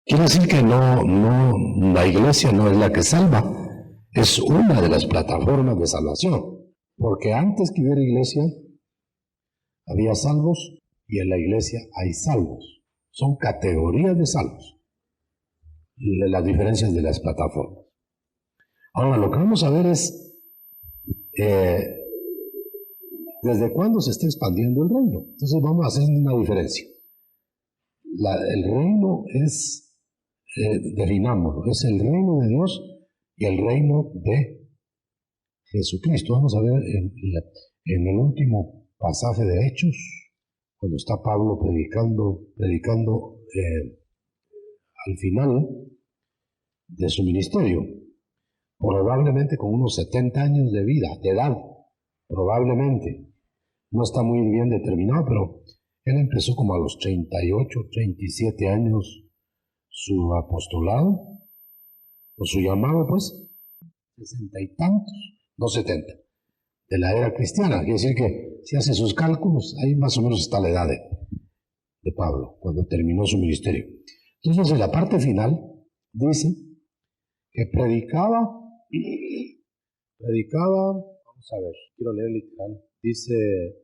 Quiere decir que la iglesia no es la que salva, es una de las plataformas de salvación, porque antes que hubiera iglesia, había salvos y en la iglesia hay salvos. Son categorías de salvos, las diferencias de las plataformas. Ahora, lo que vamos a ver es desde cuándo se está expandiendo el reino. Entonces vamos a hacer una diferencia. El reino es, definámoslo, es el reino de Dios y el reino de Jesucristo. Vamos a ver en el último pasaje de Hechos, cuando está Pablo predicando al final de su ministerio, probablemente con unos 70 años de vida, de edad, probablemente. No está muy bien determinado, pero él empezó como a los 38, 37 años su apostolado, o su llamado, pues, 60 y tantos, no 70, de la era cristiana. Quiere decir que si hace sus cálculos, ahí más o menos está la edad de Pablo, cuando terminó su ministerio. Entonces, en la parte final, dice que predicaba, vamos a ver, quiero leer literal, dice,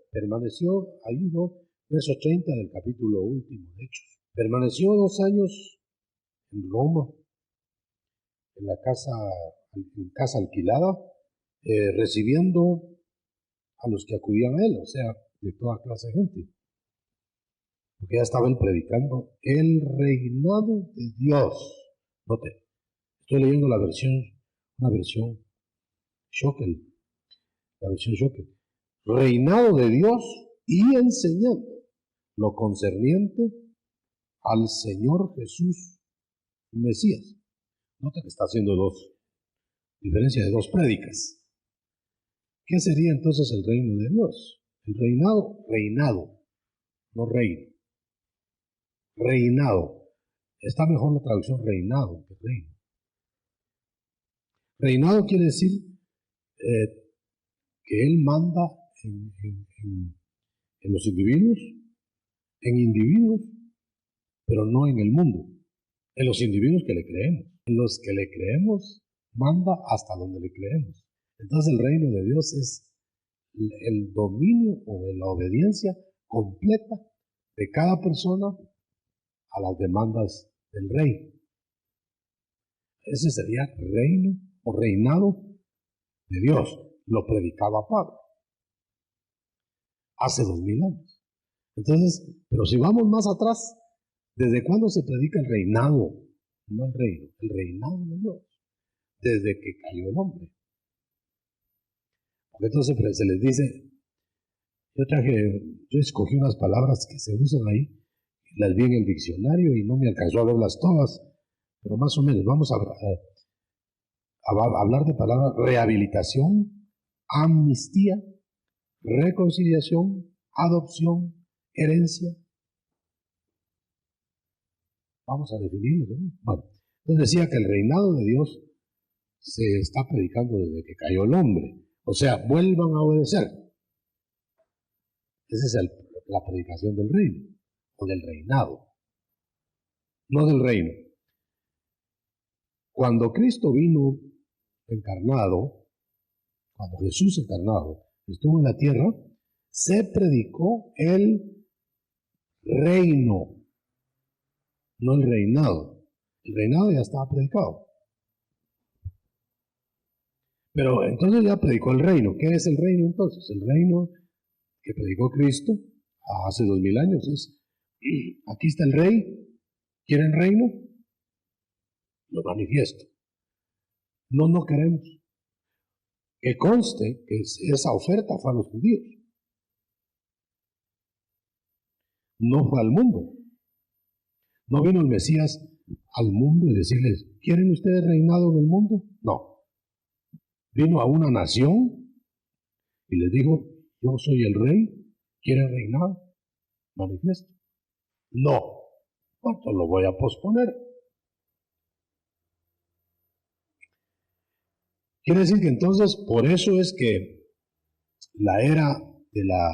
permaneció ahí, verso 30 del capítulo último de Hechos. Permaneció 2 años en Roma, en casa alquilada, recibiendo a los que acudían a él, o sea, de toda clase de gente. Porque ya estaba él predicando el reinado de Dios. Note, estoy leyendo una versión Schockel, la versión Schockel. Reinado de Dios y enseñando lo concerniente al Señor Jesús Mesías. Nota que está haciendo diferencia de dos prédicas. ¿Qué sería entonces el reino de Dios? El reinado, no reino. Reinado. Está mejor la traducción reinado que reino. Reinado quiere decir que Él manda en los individuos, pero no en el mundo. En los individuos que le creemos. En los que le creemos, manda hasta donde le creemos. Entonces el reino de Dios es el dominio o la obediencia completa de cada persona a las demandas del rey. Ese sería reino o reinado de Dios. Lo predicaba Pablo hace 2000 años. Entonces, pero si vamos más atrás, ¿desde cuándo se predica el reinado? No el reino, el reinado de Dios. Desde que cayó el hombre. Porque entonces se les dice, yo escogí unas palabras que se usan ahí, las vi en el diccionario y no me alcanzó a verlas todas, pero más o menos vamos a hablar de palabras: rehabilitación, amnistía, reconciliación, adopción, herencia. Vamos a definirlo, ¿no? Bueno, entonces decía que el reinado de Dios se está predicando desde que cayó el hombre. O sea, vuelvan a obedecer. Esa es la predicación del reino, o del reinado, no del reino. Cuando Cristo vino encarnado, cuando Jesús encarnado estuvo en la tierra, se predicó el reino, no el reinado. El reinado ya estaba predicado. Pero entonces ya predicó el reino. ¿Qué es el reino entonces? El reino que predicó Cristo hace 2000 años es: aquí está el rey, ¿quieren reino? Lo manifiesto. No queremos. Que conste que esa oferta fue a los judíos, no fue al mundo. No vino el Mesías al mundo y decirles: ¿quieren ustedes reinado en el mundo? No. Vino a una nación y les dijo: yo soy el rey, ¿quieren reinado? Manifiesto. No, ¿cuánto lo voy a posponer? Quiere decir que entonces, por eso es que la era de la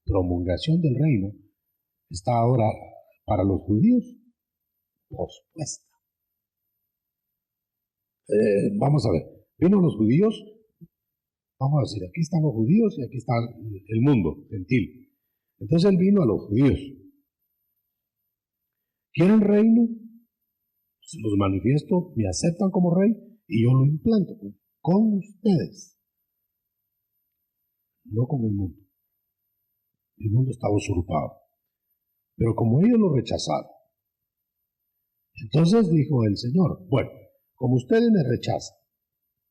promulgación del reino está ahora para los judíos pospuesta. Vamos a ver, vino los judíos, vamos a decir, aquí están los judíos y aquí está el mundo gentil. Entonces él vino a los judíos. ¿Quieren reino? Se los manifiesto, me aceptan como rey y yo lo implanto con ustedes, no con el mundo. El mundo está usurpado. Pero como ellos lo rechazaron, entonces dijo el Señor, bueno, como ustedes me rechazan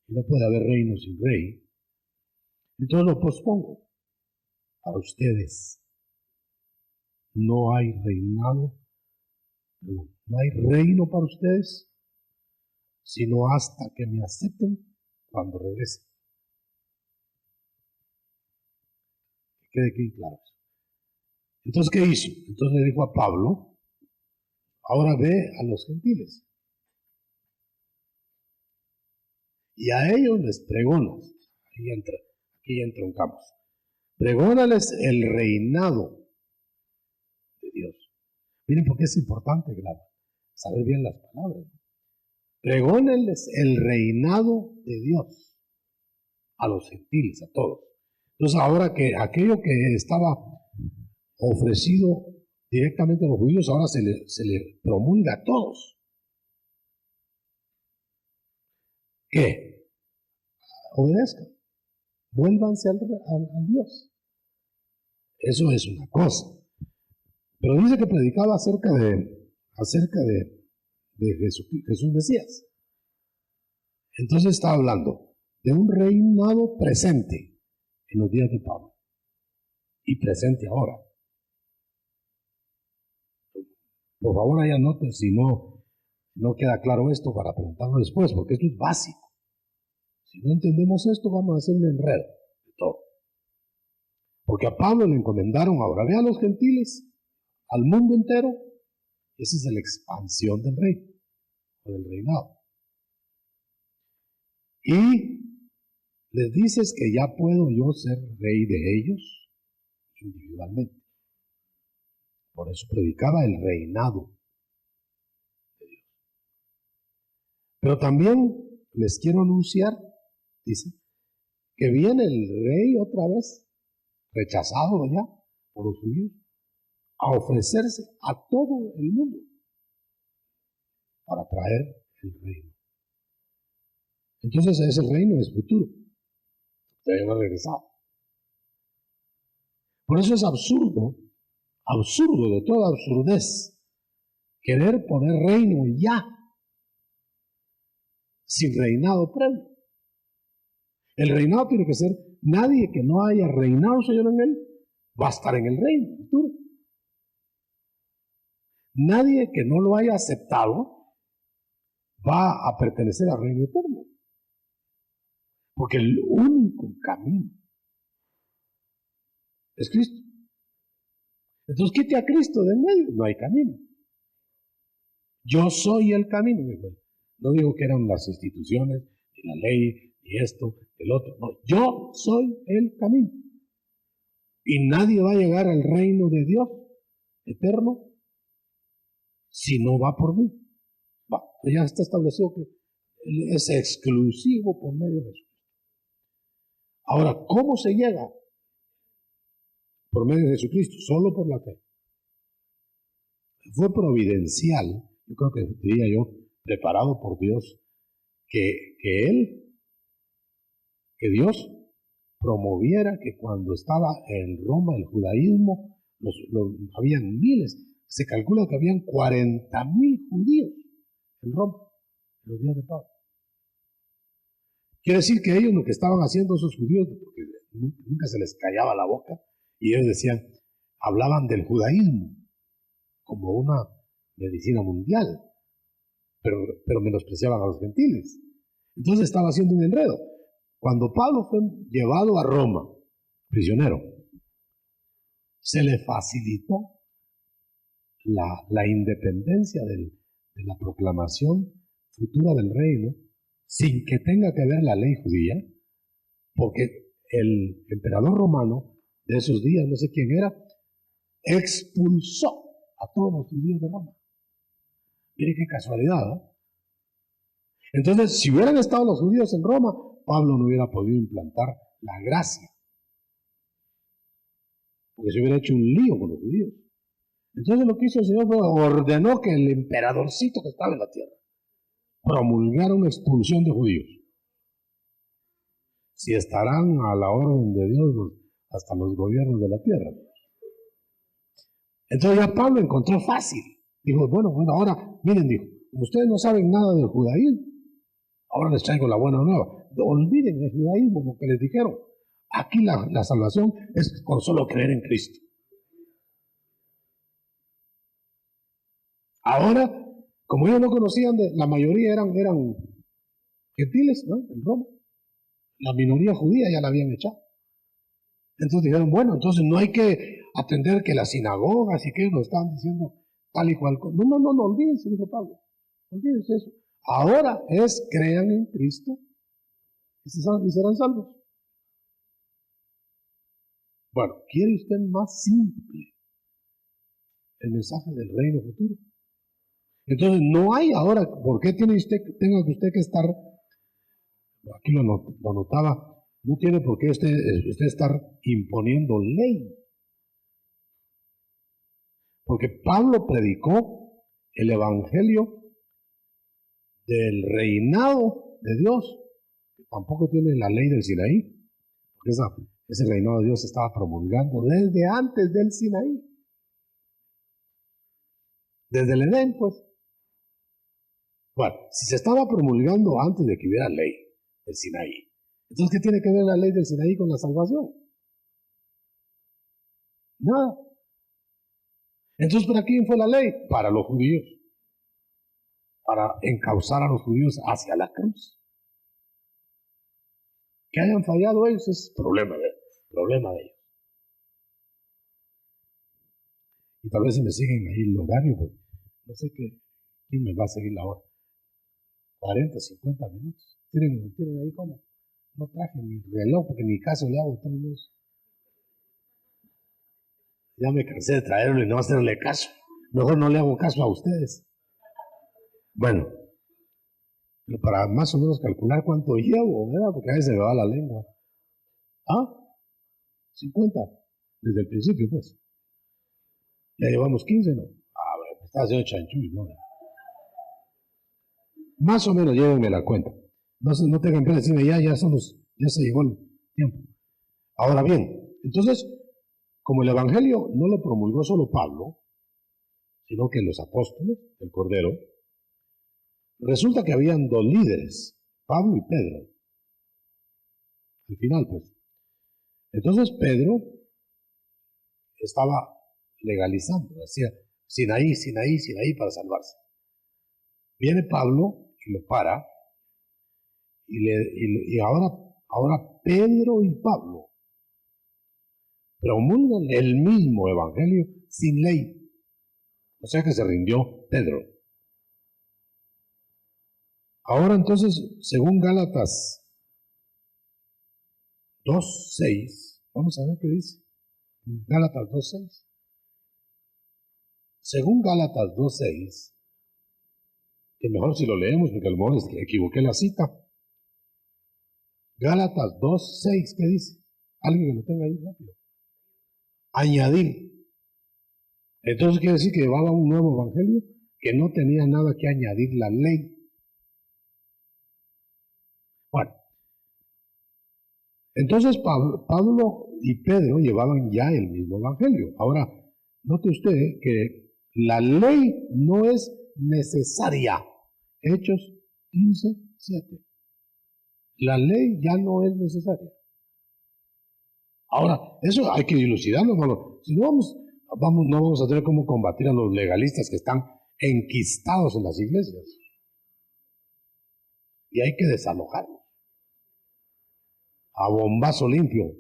y no puede haber reino sin rey, entonces lo pospongo para ustedes. No hay reinado, no hay reino para ustedes, sino hasta que me acepten cuando regrese. Que quede aquí claro. Entonces, ¿qué hizo? Entonces le dijo a Pablo, ahora ve a los gentiles. Y a ellos les pregonas. Aquí entroncamos. Pregónales el reinado de Dios. Miren por qué es importante saber bien las palabras. Pregónenles el reinado de Dios a los gentiles, a todos. Entonces ahora que aquello que estaba ofrecido directamente a los judíos, ahora se le promulga a todos. ¿Qué? Obedezcan. Vuélvanse al Dios. Eso es una cosa. Pero dice que predicaba acerca de Jesús Mesías. Entonces está hablando de un reinado presente en los días de Pablo y presente ahora. Por favor, ahí anoten si no queda claro esto para preguntarlo después, porque esto es básico. Si no entendemos esto, vamos a hacer un enredo de todo. Porque a Pablo le encomendaron ahora, ve a los gentiles, al mundo entero. Esa es la expansión del rey, o del reinado. Y les dices que ya puedo yo ser rey de ellos individualmente. Por eso predicaba el reinado de Dios. Pero también les quiero anunciar, dice, que viene el rey otra vez, rechazado ya por los judíos, a ofrecerse a todo el mundo para traer el reino. Entonces ese reino es futuro. Todavía no ha regresado. Por eso es absurdo de toda absurdez, querer poner reino ya, sin reinado previo. El reinado tiene que ser, nadie que no haya reinado, Señor, en él, va a estar en el reino futuro. Nadie que no lo haya aceptado va a pertenecer al reino eterno. Porque el único camino es Cristo. Entonces quite a Cristo de en medio, no hay camino. Yo soy el camino, dijo él. No digo que eran las instituciones, ni la ley, ni esto, el otro. No, yo soy el camino. Y nadie va a llegar al reino de Dios eterno si no va por mí. Va, ya está establecido que es exclusivo por medio de Jesús. Ahora, ¿cómo se llega? Por medio de Jesucristo, solo por la fe. Fue providencial, yo creo que diría yo, preparado por Dios, que Dios promoviera que cuando estaba en Roma el judaísmo, habían miles, se calcula que habían 40,000 judíos en Roma, en los días de Pablo. Quiere decir que ellos lo que estaban haciendo esos judíos, porque nunca se les callaba la boca, y ellos decían, hablaban del judaísmo como una medicina mundial, pero menospreciaban a los gentiles. Entonces estaba haciendo un enredo. Cuando Pablo fue llevado a Roma, prisionero, se le facilitó la independencia de la proclamación futura del reino, sin que tenga que ver la ley judía, porque el emperador romano de esos días, no sé quién era, expulsó a todos los judíos de Roma. Mire qué casualidad, ¿no? Entonces, si hubieran estado los judíos en Roma, Pablo no hubiera podido implantar la gracia, porque se hubiera hecho un lío con los judíos. Entonces lo que hizo el Señor fue ordenó que el emperadorcito que estaba en la tierra promulgara una expulsión de judíos. Si estarán a la orden de Dios hasta los gobiernos de la tierra. Entonces ya Pablo encontró fácil. Dijo, bueno, ahora, miren, dijo, como ustedes no saben nada del judaísmo, ahora les traigo la buena nueva. Olviden el judaísmo, lo que les dijeron. Aquí la salvación es con solo creer en Cristo. Ahora, como ellos no conocían, la mayoría eran gentiles, ¿no? En Roma. La minoría judía ya la habían echado. Entonces dijeron, bueno, entonces no hay que atender que las sinagogas y que nos estaban diciendo tal y cual. No, olvídense, dijo Pablo. Olvídense eso. Ahora crean en Cristo y serán salvos. Bueno, ¿quiere usted más simple el mensaje del reino futuro? Entonces no hay ahora, ¿por qué tenga usted que estar, aquí lo notaba, no tiene por qué usted estar imponiendo ley? Porque Pablo predicó el evangelio del reinado de Dios, que tampoco tiene la ley del Sinaí, porque ese reinado de Dios estaba promulgando desde antes del Sinaí, desde el Edén, pues. Bueno, si se estaba promulgando antes de que hubiera ley del Sinaí, entonces ¿qué tiene que ver la ley del Sinaí con la salvación? Nada. Entonces, ¿para quién fue la ley? Para los judíos. Para encauzar a los judíos hacia la cruz. Que hayan fallado ellos es problema de ellos. Y tal vez si me siguen ahí el horario, pues no sé quién me va a seguir la hora. 40, 50 minutos. ¿Tienen ahí cómo? No traje ni reloj porque ni caso le hago a todos. Ya me cansé de traerlo y no hacerle caso. Mejor no le hago caso a ustedes. Bueno, pero para más o menos calcular cuánto llevo, ¿verdad? Porque a veces me va la lengua. 50. Desde el principio, pues. Ya llevamos 15, ¿no? Me está haciendo chanchullo, ¿no? Más o menos llévenme la cuenta. No tengan pena decirme, ya se llegó el tiempo. Ahora bien, entonces, como el Evangelio no lo promulgó solo Pablo, sino que los apóstoles, el Cordero, resulta que habían dos líderes, Pablo y Pedro. Al final, pues. Entonces Pedro estaba legalizando, decía, Sinaí para salvarse. Viene Pablo y lo para, y ahora Pedro y Pablo promulgan el mismo evangelio sin ley. O sea que se rindió Pedro. Ahora entonces, según Gálatas 2:6, vamos a ver qué dice. Gálatas 2:6. Según Gálatas 2:6, que mejor si lo leemos porque a lo mejor es que equivoqué la cita. Gálatas 2:6, ¿qué dice? Alguien que lo tenga ahí rápido. Añadir. Entonces quiere decir que llevaba un nuevo evangelio que no tenía nada que añadir la ley. Bueno, entonces Pablo y Pedro llevaban ya el mismo evangelio. Ahora, note usted que la ley no es necesaria. Hechos 15:7. La ley ya no es necesaria. Ahora, eso hay que dilucidarlo, hermano. Si no no vamos a tener cómo combatir a los legalistas que están enquistados en las iglesias. Y hay que desalojarlos. A bombazo limpio.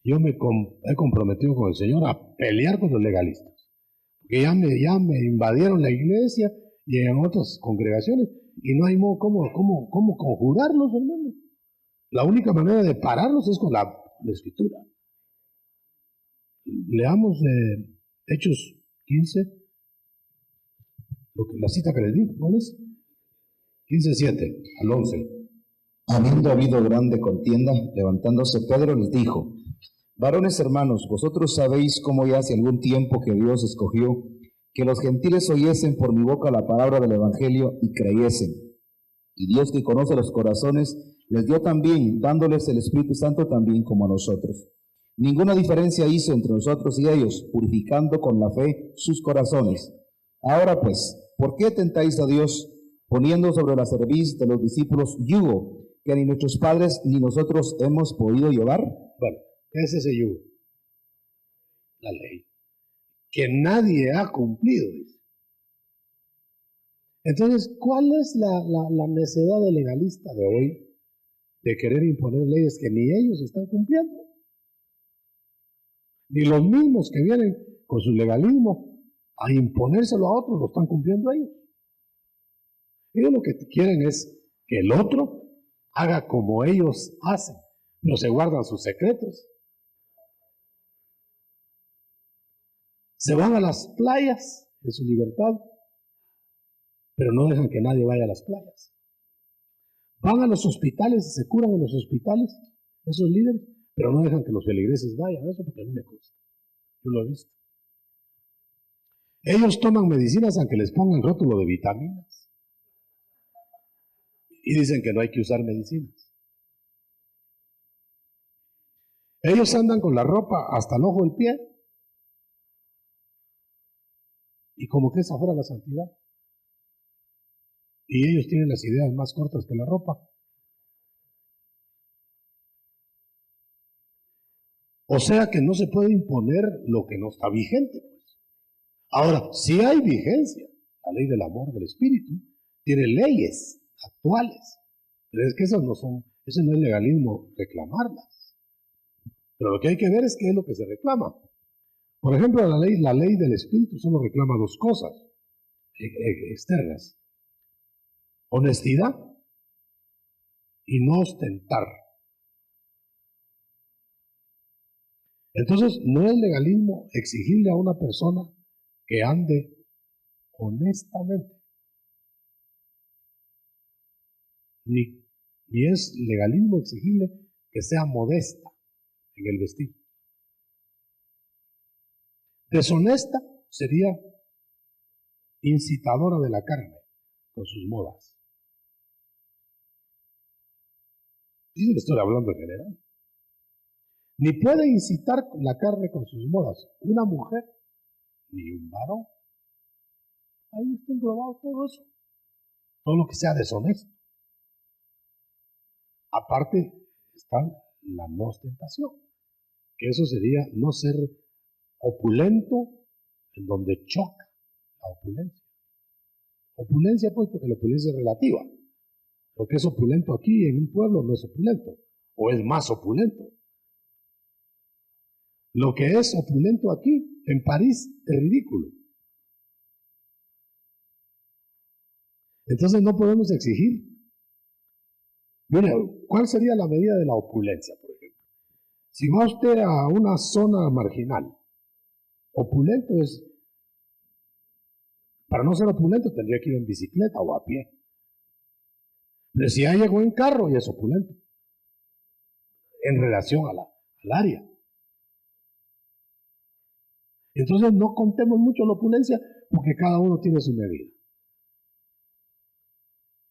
Yo me he comprometido con el Señor a pelear con los legalistas. Porque ya me invadieron la iglesia y en otras congregaciones y no hay modo cómo conjurarlos, hermano. La única manera de pararlos es con la Escritura. Leamos Hechos 15. La cita que les di, ¿cuál es? 15:7 al 11. Habiendo habido grande contienda, levantándose Pedro les dijo: Varones hermanos, vosotros sabéis cómo ya hace algún tiempo que Dios escogió que los gentiles oyesen por mi boca la palabra del Evangelio y creyesen. Y Dios, que conoce los corazones, les dio también, dándoles el Espíritu Santo también como a nosotros. Ninguna diferencia hizo entre nosotros y ellos, purificando con la fe sus corazones. Ahora pues, ¿por qué tentáis a Dios, poniendo sobre la cerviz de los discípulos yugo que ni nuestros padres ni nosotros hemos podido llevar? Bueno, ¿qué es ese yugo? La ley. Que nadie ha cumplido, dice. Entonces, ¿cuál es la necedad del legalista de hoy de querer imponer leyes que ni ellos están cumpliendo? Ni los mismos que vienen con su legalismo a imponérselo a otros lo están cumpliendo ellos. Ellos lo que quieren es que el otro haga como ellos hacen, pero se guardan sus secretos. Se van a las playas en su libertad, pero no dejan que nadie vaya a las playas. Van a los hospitales y se curan en los hospitales, esos líderes, pero no dejan que los feligreses vayan. Eso porque a mí me consta. Yo lo he visto. Ellos toman medicinas aunque les pongan rótulo de vitaminas. Y dicen que no hay que usar medicinas. Ellos andan con la ropa hasta el ojo del pie. Y como que esa fuera la santidad. Y ellos tienen las ideas más cortas que la ropa. O sea que no se puede imponer lo que no está vigente, pues. Ahora, sí hay vigencia. La ley del amor del espíritu tiene leyes actuales. Pero es que esas no son, eso no es legalismo reclamarlas. Pero lo que hay que ver es qué es lo que se reclama. Por ejemplo, la ley del espíritu solo reclama dos cosas externas: honestidad y no ostentar. Entonces, no es legalismo exigirle a una persona que ande honestamente. Ni es legalismo exigirle que sea modesta en el vestir. Deshonesta sería incitadora de la carne con sus modas. Y le estoy hablando en general. Ni puede incitar la carne con sus modas una mujer ni un varón. Ahí está englobado todo eso. Todo lo que sea deshonesto. Aparte está la no ostentación, que eso sería no ser opulento en donde choca la opulencia. Opulencia, pues, porque la opulencia es relativa. Lo que es opulento aquí en un pueblo no es opulento, o es más opulento. Lo que es opulento aquí, en París, es ridículo. Entonces no podemos exigir. Mire, ¿cuál sería la medida de la opulencia, por ejemplo? Si va usted a una zona marginal, opulento es, para no ser opulento tendría que ir en bicicleta o a pie. Pero si ya llegó en carro, ya es opulento, en relación al área. Entonces no contemos mucho la opulencia, porque cada uno tiene su medida.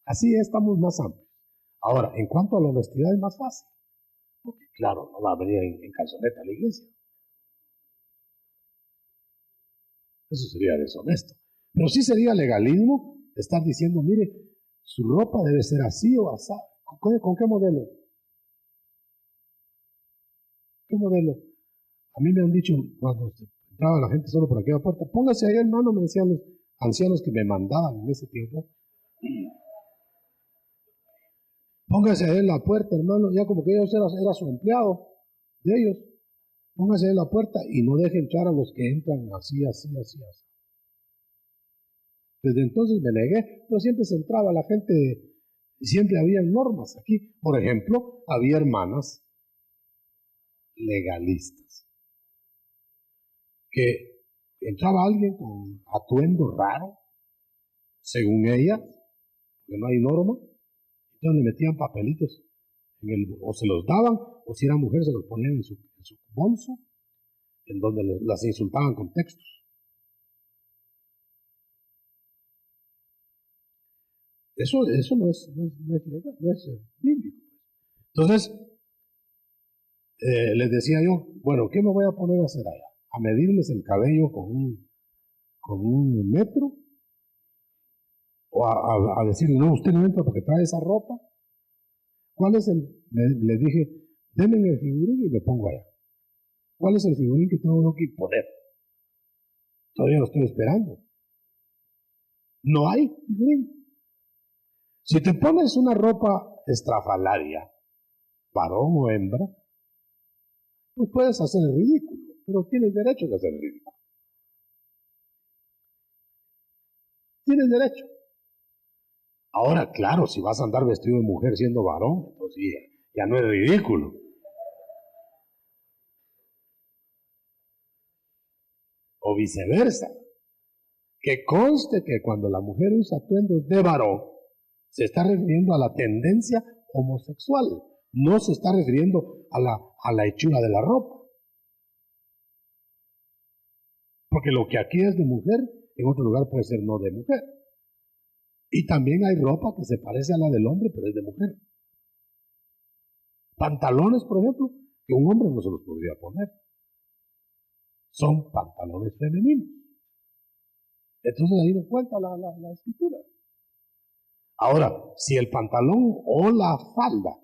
Así estamos más amplios. Ahora, en cuanto a la honestidad es más fácil, porque claro, no va a venir en calzoneta a la iglesia. Eso sería deshonesto. Pero sí sería legalismo estar diciendo, mire, su ropa debe ser así o así. ¿Con qué modelo? ¿Qué modelo? A mí me han dicho, cuando entraba la gente solo por aquella puerta, póngase ahí, hermano, me decían los ancianos que me mandaban en ese tiempo. Póngase ahí en la puerta, hermano, ya como que ellos era su empleado de ellos. Póngase ahí en la puerta y no deje entrar a los que entran así, así, así, así. Desde entonces me negué, pero siempre se entraba la gente, siempre había normas aquí. Por ejemplo, había hermanas legalistas, que entraba alguien con atuendo raro, según ella, porque no hay norma, entonces le metían papelitos o se los daban, o si era mujer se los ponían en su bolso, en donde las insultaban con textos. Eso no es legal, no es bíblico. Entonces, les decía yo, bueno, ¿qué me voy a poner a hacer allá? ¿A medirles el cabello con un metro? ¿O a decir, no, usted no entra porque trae esa ropa? ¿Cuál es le dije, denme el figurín y me pongo allá. ¿Cuál es el figurín que tengo que poner? Todavía lo estoy esperando. No hay figurín. Si te pones una ropa estrafalaria, varón o hembra, pues puedes hacer el ridículo, pero tienes derecho de hacer el ridículo. Tienes derecho. Ahora, claro, si vas a andar vestido de mujer siendo varón, entonces ya no es ridículo. O viceversa. Que conste que cuando la mujer usa atuendos de varón, se está refiriendo a la tendencia homosexual, no se está refiriendo a la hechura de la ropa. Porque lo que aquí es de mujer, en otro lugar puede ser no de mujer. Y también hay ropa que se parece a la del hombre, pero es de mujer. Pantalones, por ejemplo, que un hombre no se los podría poner. Son pantalones femeninos. Entonces ahí nos cuenta la escritura. Ahora, si el pantalón o la falda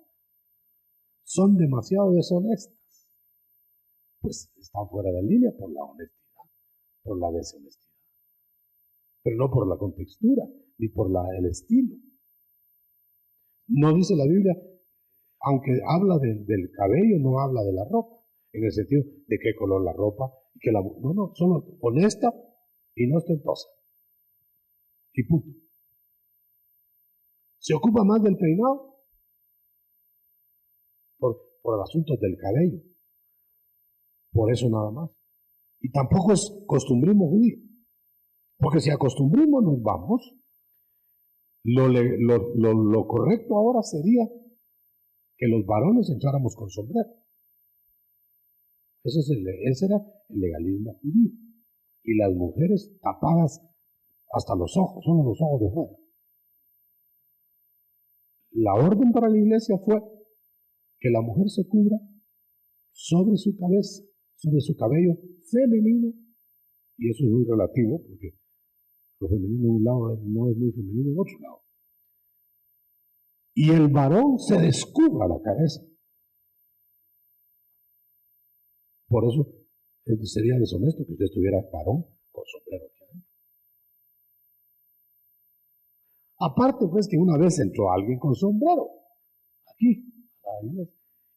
son demasiado deshonestas, pues están fuera de línea por la honestidad, por la deshonestidad. Pero no por la contextura, ni por el estilo. No dice la Biblia, aunque habla del cabello, no habla de la ropa, en el sentido de qué color la ropa, no, solo honesta y no ostentosa. Y punto. Se ocupa más del peinado por el asunto del cabello. Por eso nada más. Y tampoco es costumbrismo judío. Porque si a costumbrismo nos vamos, lo correcto ahora sería que los varones entráramos con sombrero. Ese era el legalismo judío. Y las mujeres tapadas hasta los ojos, solo los ojos de fuera. La orden para la iglesia fue que la mujer se cubra sobre su cabeza, sobre su cabello femenino, y eso es muy relativo, porque lo femenino en un lado no es muy femenino en otro lado. Y el varón se descubra la cabeza. Por eso sería deshonesto que usted estuviera varón con sombrero. Aparte, pues, que una vez entró alguien con sombrero, aquí,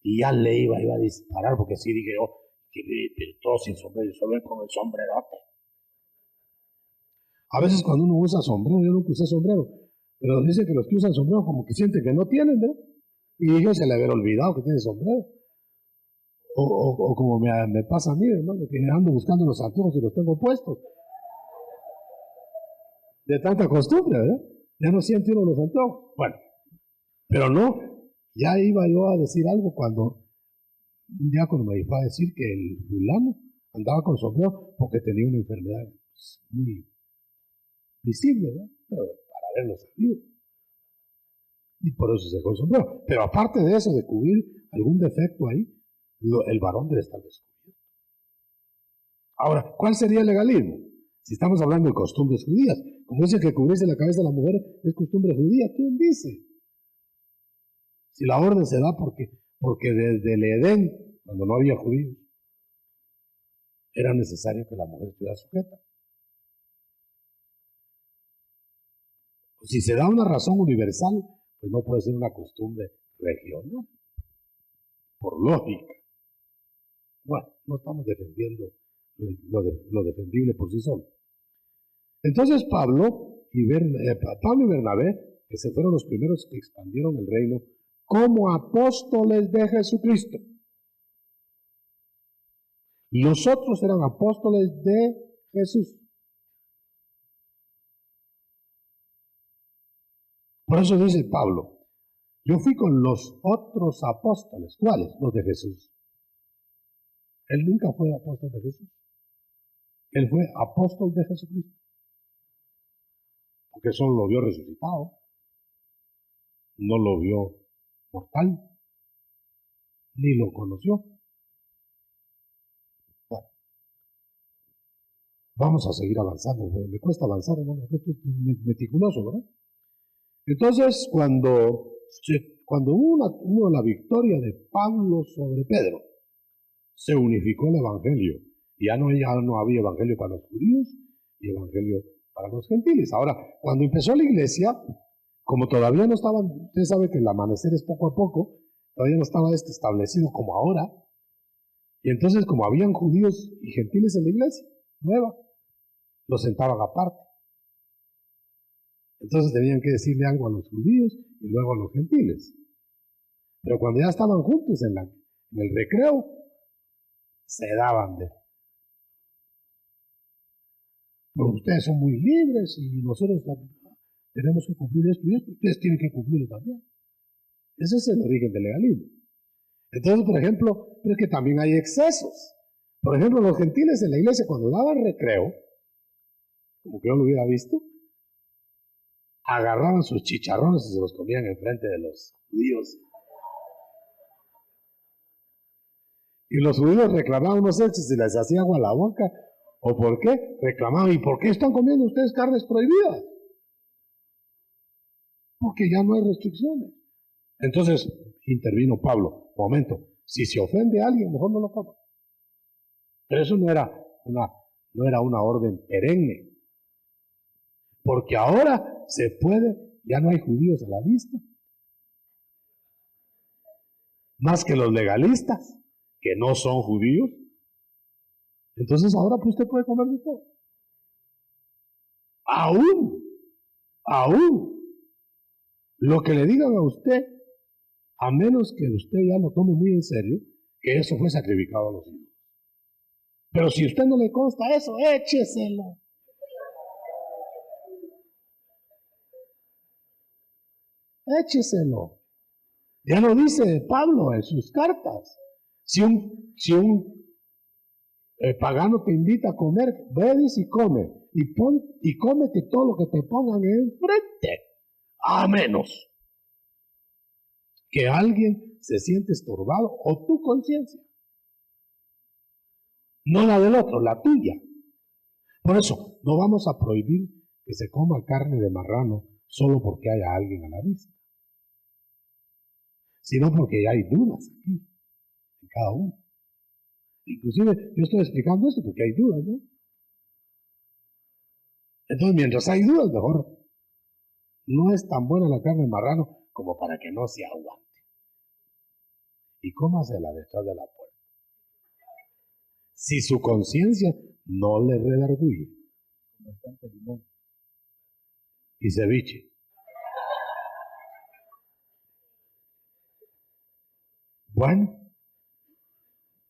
y ya le iba a disparar, porque sí dije yo, pero todo sin sombrero, y solo con el sombrerote. A veces cuando uno usa sombrero, yo nunca usé sombrero, pero dice que los que usan sombrero como que sienten que no tienen, ¿verdad? Y ellos se le habían olvidado que tiene sombrero. O como me pasa a mí, hermano, que ando buscando los anteojos y los tengo puestos. De tanta costumbre, ¿verdad? Ya no siente uno los anteojos. Bueno, pero no, ya iba yo a decir algo cuando un diácono me fue a decir que el fulano andaba con sombrero porque tenía una enfermedad muy visible, ¿verdad? Pero para haberlo sabido. Y por eso se dejó el sombrero. Pero aparte de eso, de cubrir algún defecto ahí, el varón debe estar descubierto. Ahora, ¿cuál sería el legalismo? Si estamos hablando de costumbres judías, como dice que cubrirse la cabeza de la mujer es costumbre judía, ¿quién dice? Si la orden se da porque desde el Edén, cuando no había judíos, era necesario que la mujer estuviera sujeta. Si se da una razón universal, pues no puede ser una costumbre regional, por lógica. Bueno, no estamos defendiendo lo defendible por sí solo. Entonces Pablo y Bernabé, que se fueron los primeros que expandieron el reino, como apóstoles de Jesucristo. Los otros eran apóstoles de Jesús. Por eso dice Pablo, yo fui con los otros apóstoles. ¿Cuáles? Los de Jesús. Él nunca fue apóstol de Jesús. Él fue apóstol de Jesucristo. Porque solo lo vio resucitado. No lo vio mortal. Ni lo conoció. Bueno, vamos a seguir avanzando. Me cuesta avanzar, hermano, porque esto es meticuloso, ¿verdad? Entonces, cuando hubo la victoria de Pablo sobre Pedro, se unificó el evangelio. Ya no había evangelio para los judíos y evangelio para los gentiles. Ahora, cuando empezó la iglesia, como todavía no estaban, usted sabe que el amanecer es poco a poco, todavía no estaba esto establecido como ahora, y entonces como habían judíos y gentiles en la iglesia nueva, los sentaban aparte. Entonces tenían que decirle algo a los judíos y luego a los gentiles. Pero cuando ya estaban juntos en el recreo, se daban de... Pero ustedes son muy libres y nosotros tenemos que cumplir esto y esto. Ustedes tienen que cumplirlo también. Ese es el origen del legalismo. Entonces, por ejemplo, pero es que también hay excesos. Por ejemplo, los gentiles en la iglesia, cuando daban recreo, como que yo lo hubiera visto, agarraban sus chicharrones y se los comían enfrente de los judíos. Y los judíos reclamaban, no sé si les hacía agua a la boca o por qué, reclamaban, ¿y por qué están comiendo ustedes carnes prohibidas? Porque ya no hay restricciones. Entonces intervino Pablo, momento, si se ofende a alguien, mejor no lo coma. Pero eso no era una orden perenne. Porque ahora se puede, ya no hay judíos a la vista. Más que los legalistas, que no son judíos. Entonces ahora pues usted puede comer de todo. Aún, lo que le digan a usted, a menos que usted ya lo tome muy en serio, que eso fue sacrificado a los hijos. Pero si a usted no le consta eso, écheselo. Écheselo. Ya lo dice Pablo en sus cartas. Si un pagano te invita a comer, ves y come. Y cómete todo lo que te pongan enfrente. A menos que alguien se siente estorbado o tu conciencia. No la del otro, la tuya. Por eso, no vamos a prohibir que se coma carne de marrano solo porque haya alguien a la vista, sino porque ya hay dudas aquí, en cada uno. Inclusive, yo estoy explicando esto porque hay dudas, ¿no? Entonces, mientras hay dudas, mejor no es tan buena la carne de marrano como para que no se aguante. Y cómasela detrás de la puerta. Si su conciencia no le redarguye, con bastante limón y ceviche. Bueno,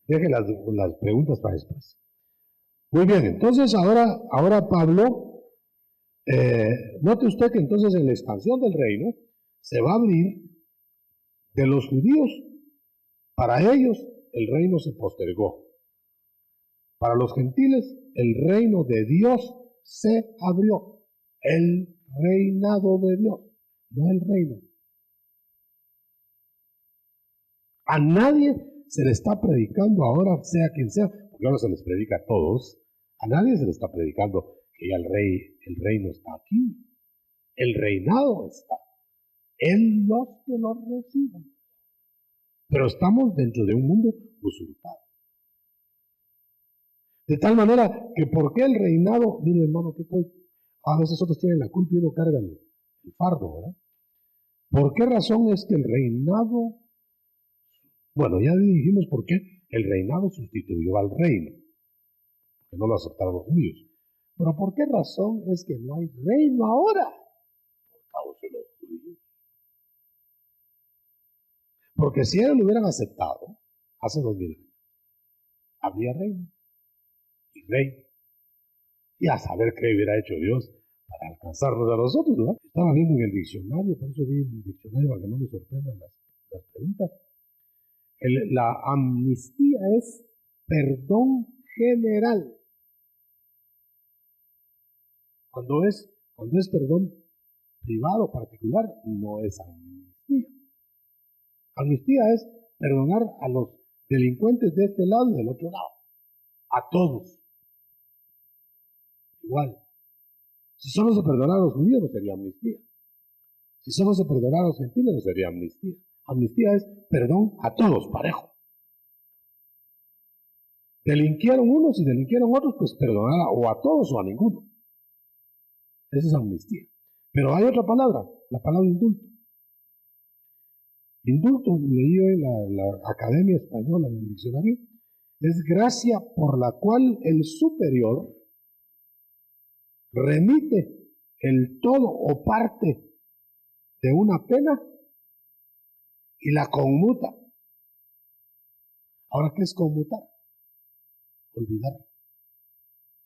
deje las preguntas para después. Muy bien, entonces ahora Pablo, note usted que entonces en la expansión del reino se va a abrir de los judíos. Para ellos el reino se postergó. Para los gentiles el reino de Dios se abrió. El reinado de Dios, no el reino. A nadie se le está predicando ahora, sea quien sea, porque ahora se les predica a todos. A nadie se le está predicando que ya el reino está aquí. El reinado está en los que lo reciban. Pero estamos dentro de un mundo usurpado. De tal manera que ¿por qué el reinado? Mire, hermano, que a veces otros tienen la culpa y uno carga el fardo, ¿verdad? ¿Por qué razón es que el reinado? Bueno, ya dijimos por qué el reinado sustituyó al reino, que no lo aceptaron los judíos. Pero ¿por qué razón es que no hay reino ahora? Por causa de los judíos. Porque si ellos lo hubieran aceptado hace 2000 años, habría reino y rey. Y a saber qué hubiera hecho Dios para alcanzarnos a nosotros, ¿verdad? Estaba viendo en el diccionario, por eso vi el diccionario para que no me sorprendan las preguntas. La amnistía es perdón general. Cuando es perdón privado, particular, no es amnistía. Amnistía es perdonar a los delincuentes de este lado y del otro lado. A todos. Igual. Si solo se perdonara a los judíos, no sería amnistía. Si solo se perdonara a los gentiles, no sería amnistía. Amnistía es perdón a todos, parejo. Delinquieron unos y delinquieron otros, pues perdonar o a todos o a ninguno. Esa es amnistía. Pero hay otra palabra, la palabra indulto. Indulto, leí en la Academia Española, en el diccionario, es gracia por la cual el superior remite el todo o parte de una pena y la conmuta. Ahora, ¿qué es conmutar? Olvidar.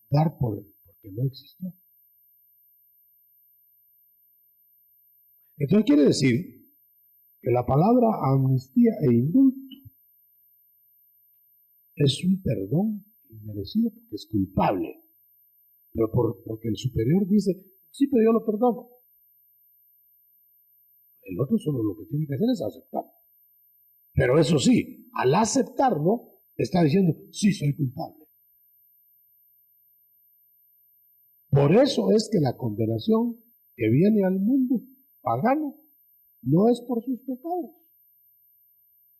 Dar porque no existió. Entonces quiere decir que la palabra amnistía e indulto es un perdón inmerecido porque es culpable. Pero porque el superior dice, sí, pero yo lo perdono. El otro solo lo que tiene que hacer es aceptar. Pero eso sí, al aceptarlo, está diciendo, sí, soy culpable. Por eso es que la condenación que viene al mundo pagano no es por sus pecados,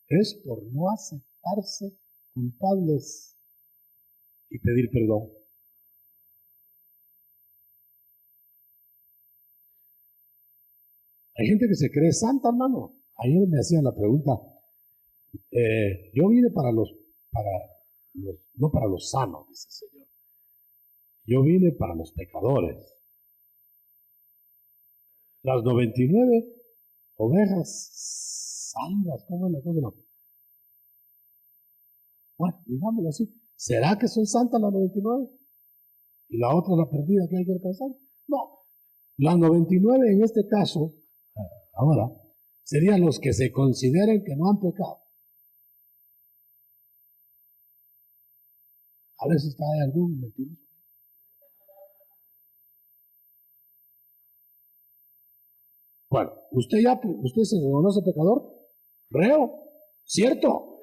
es por no aceptarse culpables y pedir perdón. Hay gente que se cree santa, hermano. Ayer me hacían la pregunta, yo vine no para los sanos, dice el Señor. Yo vine para los pecadores. Las 99 ovejas salvas, ¿cómo es la cosa? Bueno, digámoslo así. ¿Será que son santas las 99? ¿Y la otra la perdida que hay que alcanzar? No. Las 99 en este caso, ahora, serían los que se consideren que no han pecado. A ver si está ahí algún mentiroso. Bueno, usted se reconoce pecador, reo, ¿cierto?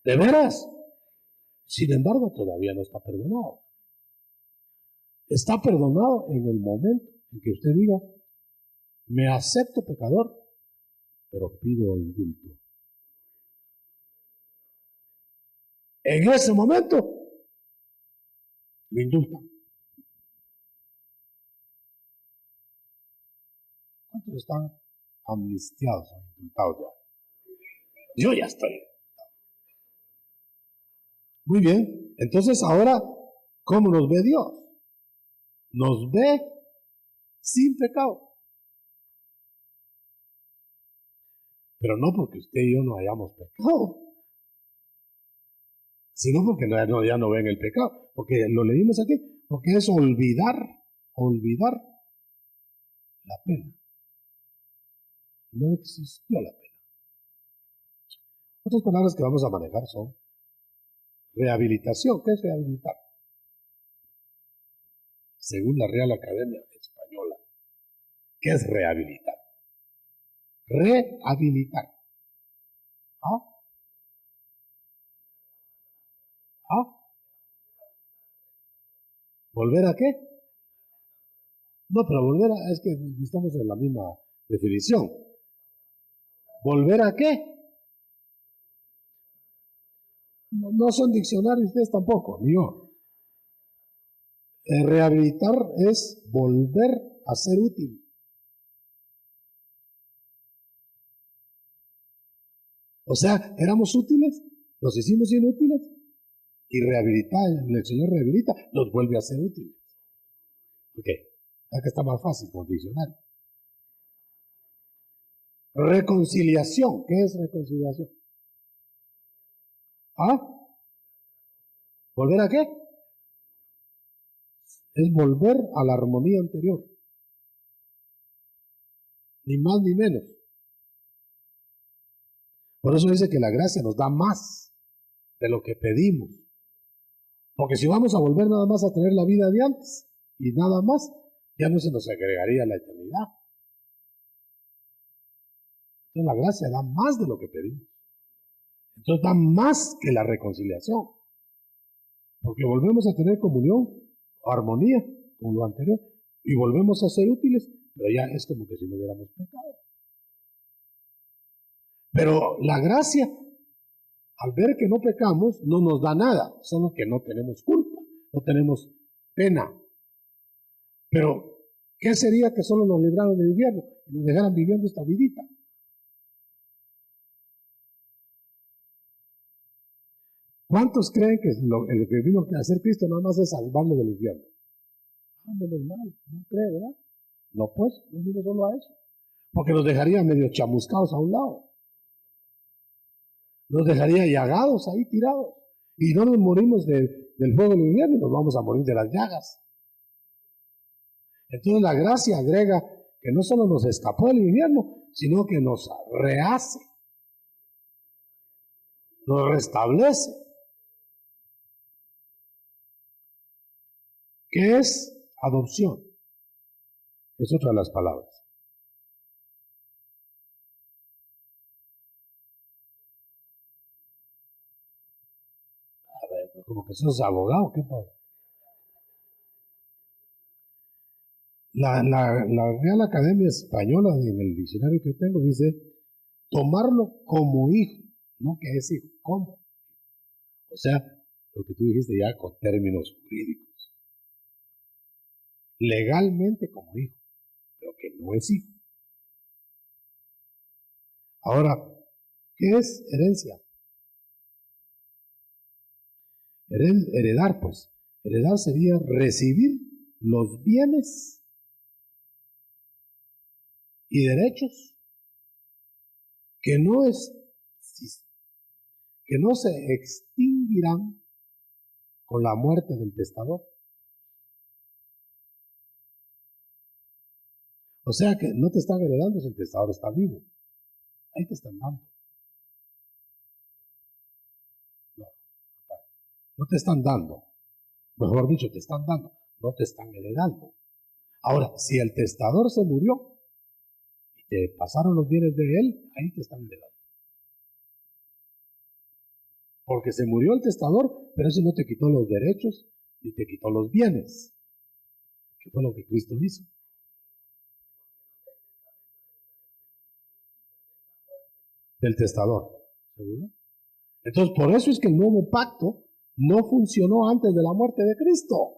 ¿De veras? Sin embargo, todavía no está perdonado. Está perdonado en el momento en que usted diga, me acepto pecador, pero pido indulto. En ese momento, me indulta. ¿Cuántos están amnistiados o indultados ya? Yo ya estoy. Muy bien, entonces ahora, ¿cómo nos ve Dios? Nos ve sin pecado. Pero no porque usted y yo no hayamos pecado, sino porque ya no ven el pecado. Porque lo leímos aquí, porque es olvidar la pena. No existió la pena. Otras palabras que vamos a manejar son rehabilitación. ¿Qué es rehabilitar? Según la Real Academia Española, ¿qué es rehabilitar? Rehabilitar. ¿Ah? ¿Ah? ¿Volver a qué? No, pero es que estamos en la misma definición. ¿Volver a qué? No son diccionarios ustedes tampoco, ni yo. Rehabilitar es volver a ser útil. O sea, éramos útiles, nos hicimos inútiles y rehabilitar, el Señor rehabilita, nos vuelve a ser útiles. Ok, ya que está más fácil con diccionario. Reconciliación, ¿qué es reconciliación? ¿Ah? ¿Volver a qué? Es volver a la armonía anterior. ni más ni menos. Por eso dice que la gracia nos da más de lo que pedimos. Porque si vamos a volver nada más a tener la vida de antes y nada más, ya no se nos agregaría la eternidad. Entonces la gracia da más de lo que pedimos. Entonces da más que la reconciliación. Porque volvemos a tener comunión, armonía, con lo anterior, y volvemos a ser útiles, pero ya es como que si no hubiéramos pecado. Pero la gracia, al ver que no pecamos, no nos da nada, solo que no tenemos culpa, no tenemos pena. Pero, ¿qué sería que solo nos libraron del infierno y nos dejaran viviendo esta vidita? ¿Cuántos creen que lo que vino a hacer Cristo nada más es salvarle del infierno? Menos mal, no cree, ¿verdad? No, pues, no vino solo a eso. Porque nos dejaría medio chamuscados a un lado. Nos dejaría llagados ahí tirados. Y no nos morimos del fuego del infierno, nos vamos a morir de las llagas. Entonces la gracia agrega que no solo nos escapó del infierno, sino que nos rehace, nos restablece. ¿Qué es adopción? Es otra de las palabras. A ver, como que sos abogado, ¿qué pasa? La Real Academia Española, en el diccionario que tengo, dice tomarlo como hijo, no que es hijo, ¿cómo? O sea, lo que tú dijiste ya con términos jurídicos. Legalmente como hijo, pero que no es hijo. Ahora, ¿qué es herencia? Heredar, pues. Heredar sería recibir los bienes y derechos que no se extinguirán con la muerte del testador. O sea que no te están heredando si el testador está vivo. Ahí te están dando. No te están dando. Mejor dicho, te están dando. No te están heredando. Ahora, si el testador se murió y te pasaron los bienes de él, ahí te están heredando. Porque se murió el testador, pero eso no te quitó los derechos ni te quitó los bienes. ¿Qué fue lo que Cristo hizo? Del testador. ¿Seguro? Entonces, por eso es que el nuevo pacto no funcionó antes de la muerte de Cristo.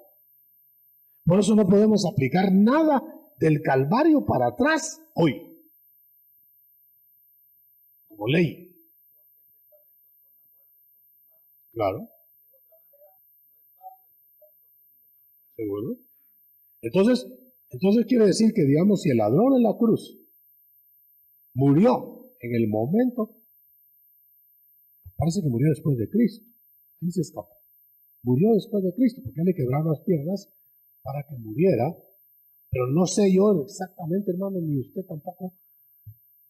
Por eso no podemos aplicar nada del Calvario para atrás hoy, como ley. Claro. ¿Seguro? Entonces quiere decir que, digamos, si el ladrón en la cruz murió en el momento, parece que murió después de Cristo. Ahí se escapó. Murió después de Cristo, porque le quebraron las piernas para que muriera. Pero no sé yo exactamente, hermano, ni usted tampoco,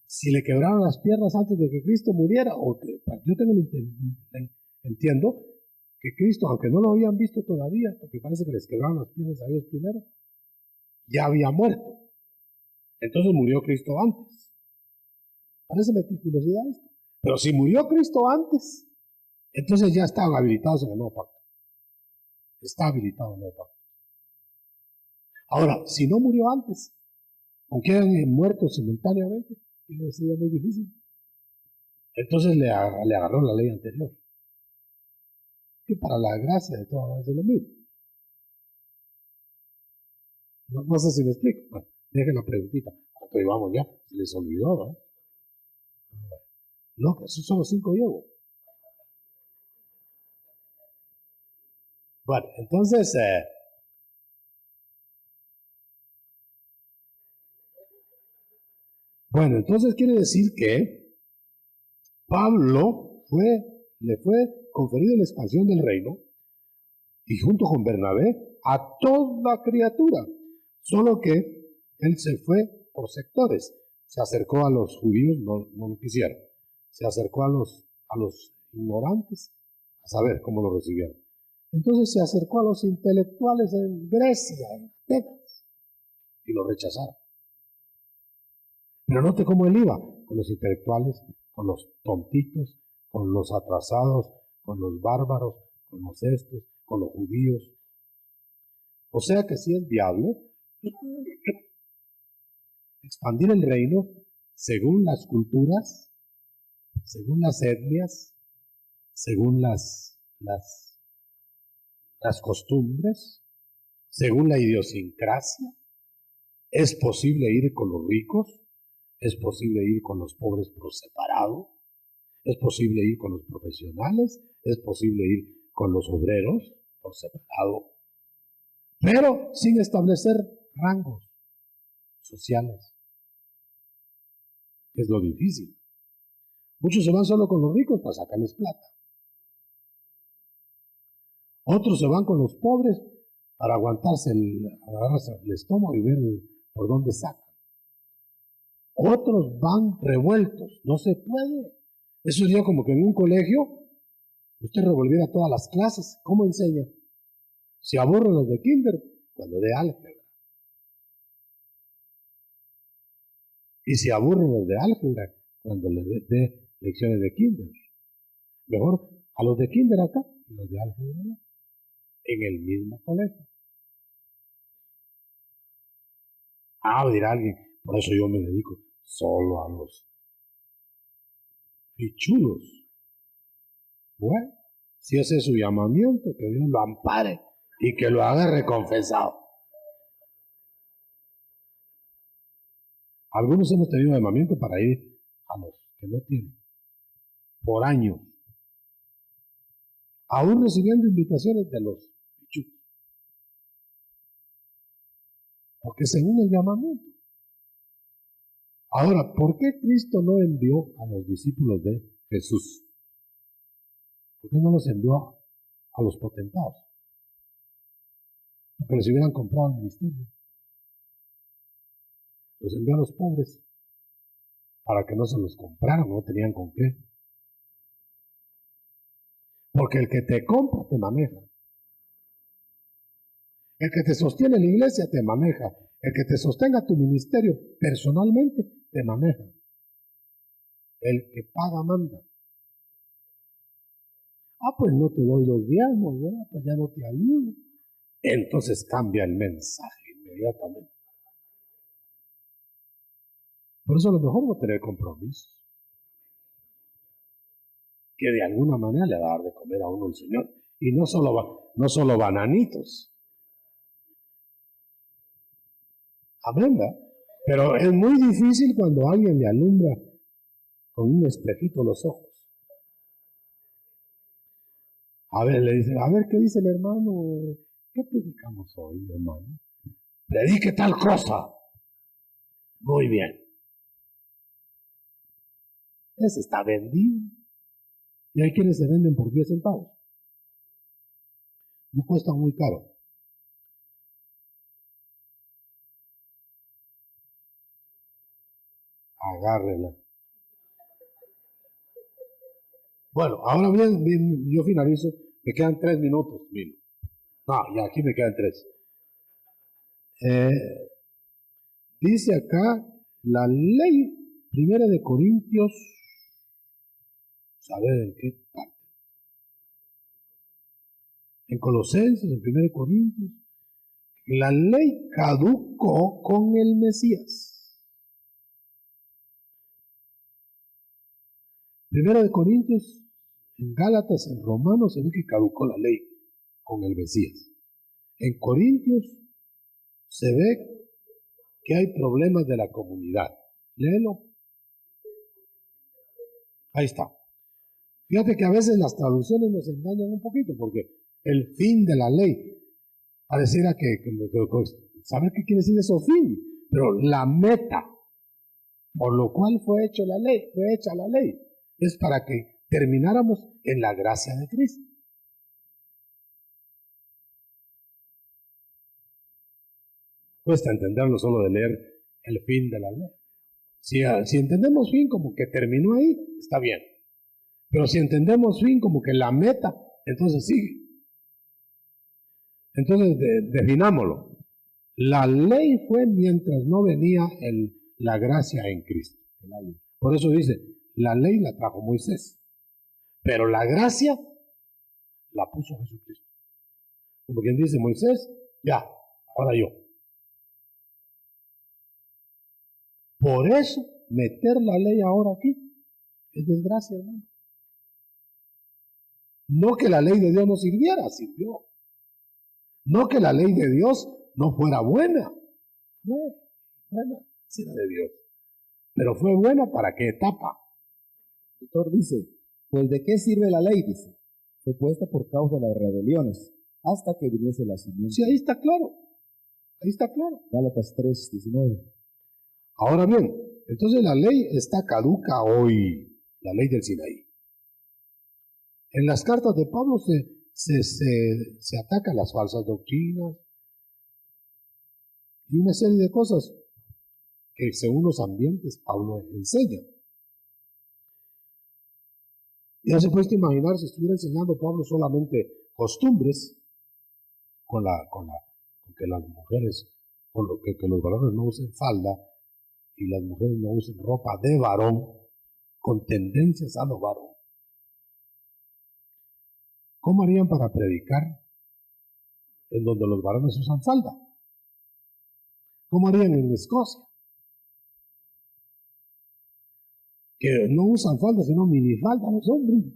si le quebraron las piernas antes de que Cristo muriera, o que yo entiendo que Cristo, aunque no lo habían visto todavía, porque parece que les quebraron las piernas a ellos primero, ya había muerto. Entonces murió Cristo antes. Parece meticulosidad esto. Pero si murió Cristo antes, entonces ya estaban habilitados en el nuevo pacto. Está habilitado el nuevo pacto. Ahora, si no murió antes, aunque eran muertos simultáneamente, sería muy difícil. Entonces le agarró la ley anterior. Que para la gracia de todas maneras es lo mismo. No sé si me explico. Bueno, dejen la preguntita. ¿Cuánto llevamos ya? Se les olvidó, ¿no? No, que esos son los 5 llevo. Bueno, entonces, quiere decir que Pablo le fue conferido la expansión del reino y junto con Bernabé a toda criatura, solo que él se fue por sectores. Se acercó a los judíos, no lo quisieron. Se acercó a los ignorantes, a saber cómo lo recibieron. Entonces se acercó a los intelectuales en Grecia, en Atenas, y lo rechazaron. Pero note cómo él iba, con los intelectuales, con los tontitos, con los atrasados, con los bárbaros, con los estos, con los judíos. O sea que sí es viable expandir el reino según las culturas, según las etnias, según las costumbres, según la idiosincrasia. Es posible ir con los ricos, es posible ir con los pobres por separado, es posible ir con los profesionales, es posible ir con los obreros por separado, pero sin establecer rangos sociales. Es lo difícil. Muchos se van solo con los ricos para sacarles plata. Otros se van con los pobres para aguantarse el estómago y ver por dónde sacan. Otros van revueltos. No se puede. Eso sería como que en un colegio usted revolviera todas las clases. ¿Cómo enseña? Se aburren los de kinder cuando dé álgebra. Y se aburren los de álgebra cuando le dé lecciones de kinder. Mejor a los de kinder acá y los de álgebra allá, en el mismo colegio. Dirá alguien, por eso yo me dedico solo a los pichudos. Bueno, si ese es su llamamiento, que Dios lo ampare y que lo haga reconfesado. Algunos hemos tenido llamamiento para ir a los que no tienen, por años, aún recibiendo invitaciones de los pichudos. Porque según el llamamiento. Ahora, ¿por qué Cristo no envió a los discípulos de Jesús? ¿Por qué no los envió a los potentados? Porque les hubieran comprado el ministerio. Los envió a los pobres para que no se los compraran, no tenían con qué. Porque el que te compra te maneja. El que te sostiene la iglesia te maneja. El que te sostenga tu ministerio personalmente te maneja. El que paga manda. Pues no te doy los diezmos, ¿verdad? Pues ya no te ayudo. Entonces cambia el mensaje inmediatamente. Por eso a lo mejor no tener compromisos. Que de alguna manera le va a dar de comer a uno el Señor. Y no solo bananitos. Amén, ¿verdad? Pero es muy difícil cuando alguien le alumbra con un espejito los ojos. A ver, le dice, a ver, ¿qué dice el hermano? ¿Qué predicamos hoy, hermano? Predique tal cosa. Muy bien. Ese está vendido. Y hay quienes se venden por 10 centavos. No cuestan muy caro. Agárrela. Bueno, ahora bien, yo finalizo. Me quedan 3 minutos, Milo. Ya aquí me quedan 3. Dice acá la ley, 1 de Corintios, ¿saber en qué parte? En Colosenses, en 1 de Corintios, la ley caducó con el Mesías. 1 de Corintios, en Gálatas, en Romanos, se ve que caducó la ley con el Mesías. En Corintios se ve que hay problemas de la comunidad. Léelo. Ahí está. Fíjate que a veces las traducciones nos engañan un poquito, porque el fin de la ley pareciera que saber qué quiere decir eso fin, pero la meta por lo cual fue hecha la ley, es para que termináramos en la gracia de Cristo. Cuesta entenderlo solo de leer el fin de la ley. Si entendemos fin como que terminó ahí, está bien. Pero si entendemos fin como que la meta, entonces sigue. Entonces definámoslo. La ley fue mientras no venía la gracia en Cristo. Por eso dice, la ley la trajo Moisés, pero la gracia la puso Jesucristo. Como quien dice, Moisés, ya, ahora yo. Por eso, meter la ley ahora aquí es desgracia, hermano. No que la ley de Dios no sirviera, sirvió. No que la ley de Dios no fuera buena. Fue buena, sí era de Dios. Pero fue buena para qué etapa. El autor dice, pues ¿de qué sirve la ley? Dice, fue puesta por causa de las rebeliones, hasta que viniese la simiente. Sí, ahí está claro. Ahí está claro. Gálatas 3:19. Ahora bien, entonces la ley está caduca hoy, la ley del Sinaí. En las cartas de Pablo se atacan las falsas doctrinas y una serie de cosas que según los ambientes Pablo enseña. Ya se puede imaginar si estuviera enseñando Pablo solamente costumbres con que las mujeres, que los varones no usen falda y las mujeres no usen ropa de varón con tendencias a lo varón. ¿Cómo harían para predicar en donde los varones usan falda? ¿Cómo harían en Escocia? Que no usan falda, sino minifalda los hombres.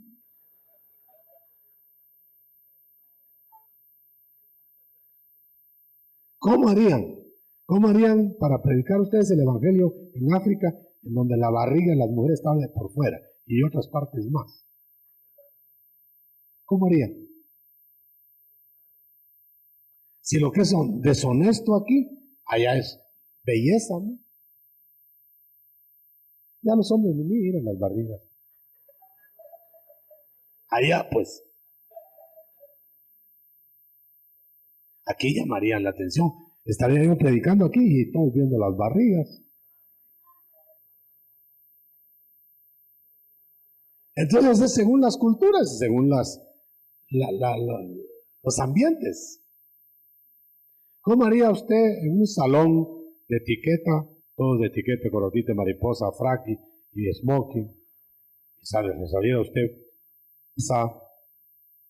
¿Cómo harían? ¿Cómo harían para predicar ustedes el Evangelio en África, en donde la barriga de las mujeres estaba de por fuera y otras partes más? ¿Cómo harían? Si lo que es deshonesto aquí, allá es belleza, ¿no? Ya los hombres ni miran las barrigas. Allá, pues, aquí llamarían la atención. Estaría yo predicando aquí y todos viendo las barrigas. Entonces es según las culturas, según los ambientes. ¿Cómo haría usted en un salón de etiqueta, todos de etiqueta, corotita, mariposa, frac y smoking? Y saliera usted,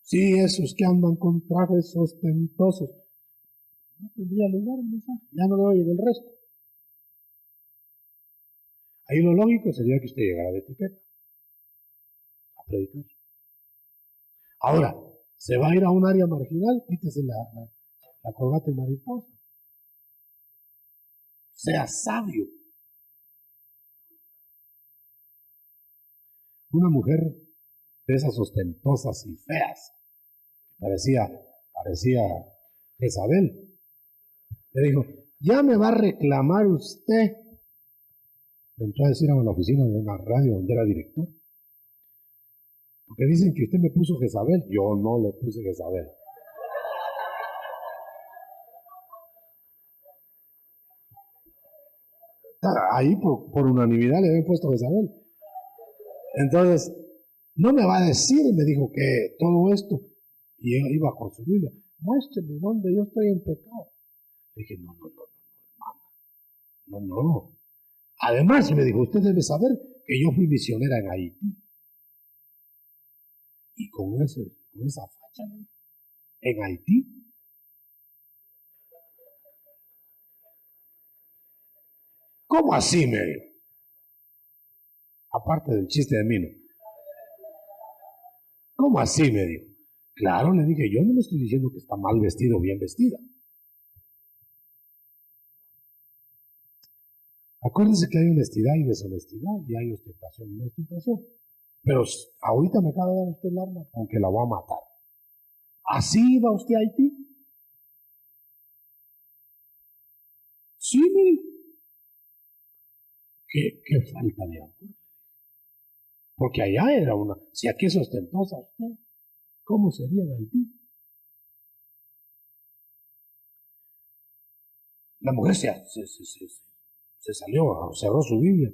sí, esos que andan con trajes ostentosos. No tendría lugar el mensaje, ya no le oyen el resto. Ahí lo lógico sería que usted llegara de etiqueta a predicar. Ahora, se va a ir a un área marginal, quítese la corbata y mariposa. Sea sabio. Una mujer de esas ostentosas y feas, parecía Jezabel, le dijo, ya me va a reclamar usted. Me entró a decir a la oficina de una radio donde era director. Porque dicen que usted me puso Jezabel. Yo no le puse Jezabel. Ahí por unanimidad le habían puesto Jezabel. Entonces, no me va a decir, me dijo, que todo esto, y iba con su Biblia, muéstreme dónde yo estoy en pecado. Le dije, no, hermano, no. Además, me dijo, usted debe saber que yo fui misionera en Haití. Y con esa facha, en Haití. ¿Cómo así, me dijo? Aparte del chiste de Mino. ¿Cómo así, me dijo? Claro, le dije, yo no le estoy diciendo que está mal vestido o bien vestida. Acuérdense que hay honestidad y deshonestidad, y hay ostentación y no ostentación. Pero ahorita me acaba de dar usted el arma con que la voy a matar. ¿Así iba usted a Haití? Sí, mire. Qué falta de amor. Porque allá era si aquí es ostentosa usted, ¿cómo sería en Haití? La mujer se Se salió, cerró su Biblia.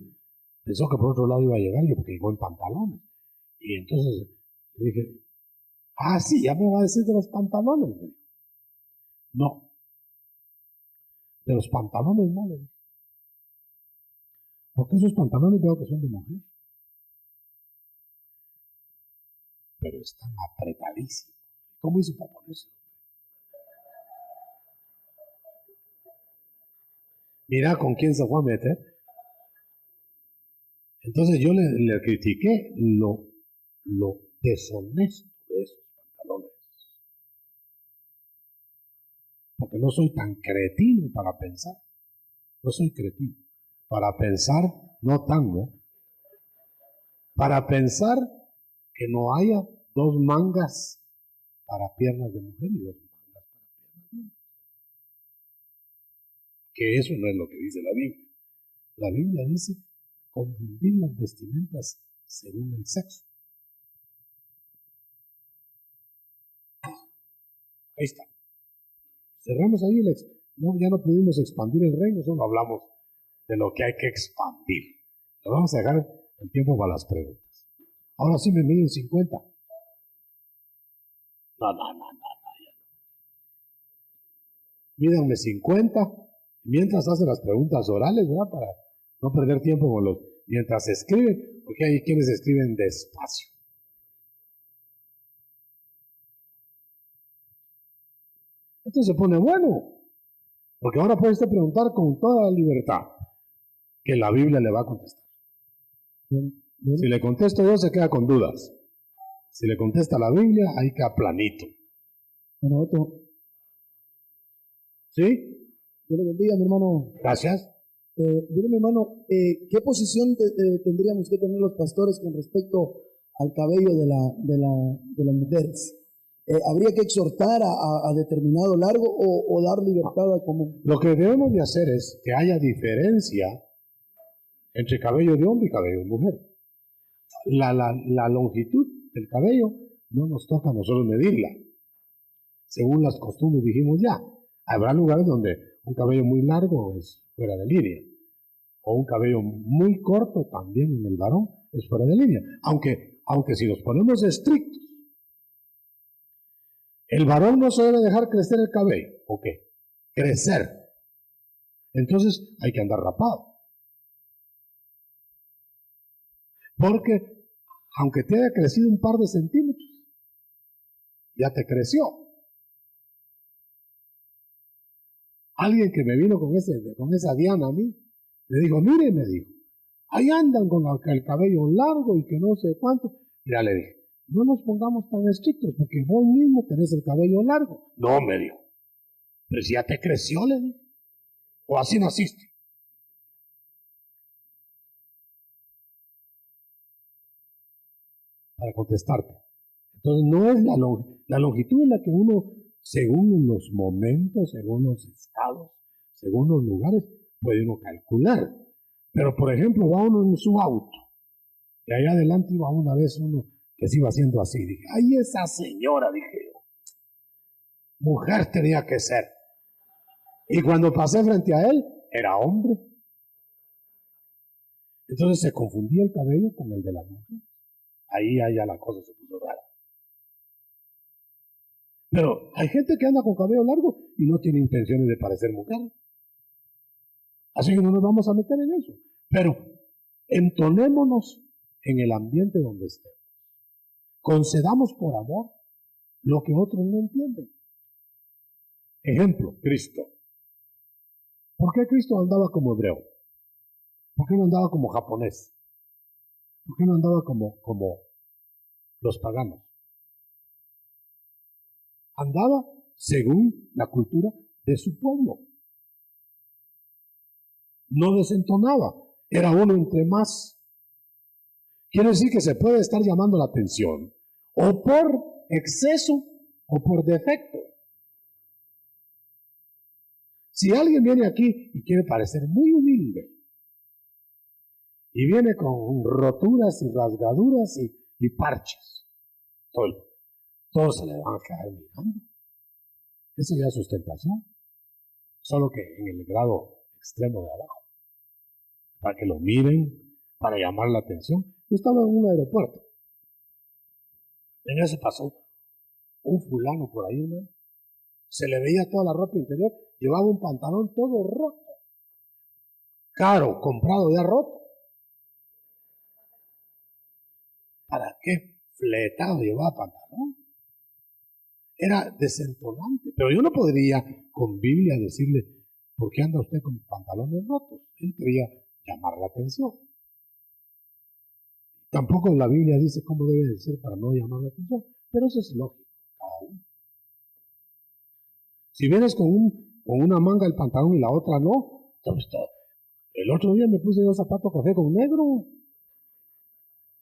Pensó que por otro lado iba a llegar yo porque llegó en pantalones. Y entonces le dije, sí, ya me va a decir de los pantalones. Me dijo. No, de los pantalones no, le dije. Porque esos pantalones veo que son de mujer. Pero están apretadísimos. ¿Cómo hizo para ponerse? Mira con quién se fue a meter. Entonces yo le critiqué lo deshonesto de esos pantalones. Porque no soy tan cretino para pensar. No soy cretino. Para pensar, no tan, ¿no? Para pensar que no haya dos mangas para piernas de mujer y dos mangas para piernas de hombre. Que eso no es lo que dice la Biblia. La Biblia dice confundir las vestimentas según el sexo. Ahí está. Cerramos ahí no, ya no pudimos expandir el reino, solo hablamos de lo que hay que expandir. Le vamos a dejar el tiempo para las preguntas. Ahora sí me miden 50. No. Mídanme 50, mientras hacen las preguntas orales, ¿verdad? Para no perder tiempo con mientras escriben, porque hay quienes escriben despacio. Esto se pone bueno, porque ahora puede usted preguntar con toda libertad, que la Biblia le va a contestar. Bueno. Si le contesto yo, se queda con dudas. Si le contesta la Biblia, ahí queda planito. Bueno, otro. ¿Sí? Dios le bendiga, mi hermano. Gracias. Mire, mi hermano, ¿qué posición tendríamos que tener los pastores con respecto al cabello de las mujeres? ¿Habría que exhortar a determinado largo o dar libertad a común? Lo que debemos de hacer es que haya diferencia entre cabello de hombre y cabello de mujer. La longitud del cabello no nos toca a nosotros medirla. Según las costumbres dijimos ya. Habrá lugares donde un cabello muy largo es fuera de línea. O un cabello muy corto también en el varón es fuera de línea. Aunque si nos ponemos estrictos, el varón no se debe dejar crecer el cabello. ¿O qué? Crecer. Entonces hay que andar rapado. Porque aunque te haya crecido un par de centímetros, ya te creció. Alguien que me vino con esa diana a mí, me dijo, mire, me dijo, ahí andan con el cabello largo y que no sé cuánto. Y ya le dije, no nos pongamos tan estrictos porque vos mismo tenés el cabello largo. No, me dijo, pero si ya te creció, le dije, o así naciste. Para contestarte. Entonces no es la longitud en la que uno, según los momentos, según los estados, según los lugares, puede uno calcular. Pero por ejemplo, va uno en su auto, y allá adelante iba una vez uno que se iba haciendo así. Dije, ¡ay, esa señora! Dije yo. Mujer tenía que ser. Y cuando pasé frente a él, era hombre. Entonces se confundía el cabello con el de la mujer. Ahí ya la cosa se puso rara. Pero hay gente que anda con cabello largo y no tiene intenciones de parecer mujer. Así que no nos vamos a meter en eso. Pero entonémonos en el ambiente donde estemos. Concedamos por amor lo que otros no entienden. Ejemplo, Cristo. ¿Por qué Cristo andaba como hebreo? ¿Por qué no andaba como japonés? ¿Por qué no andaba como los paganos? Andaba según la cultura de su pueblo. No desentonaba. Era uno entre más. Quiere decir que se puede estar llamando la atención o por exceso o por defecto. Si alguien viene aquí y quiere parecer muy humilde y viene con roturas y rasgaduras y parches, todos se le van a quedar mirando. Eso ya es sustentación, solo que en el grado extremo de abajo. para que lo miren, para llamar la atención. Yo estaba en un aeropuerto. En ese pasó un fulano por ahí, hermano. Se le veía toda la ropa interior, llevaba un pantalón todo roto. Caro, comprado ya roto. ¿Para qué fletado llevaba pantalón? Era desentonante, pero yo no podría con Biblia decirle, ¿por qué anda usted con pantalones rotos? Él quería llamar la atención. Tampoco la Biblia dice cómo debe de ser para no llamar la atención, pero eso es lógico, cada uno. Si vienes con una manga el pantalón y la otra no, entonces el otro día me puse yo zapato café con negro.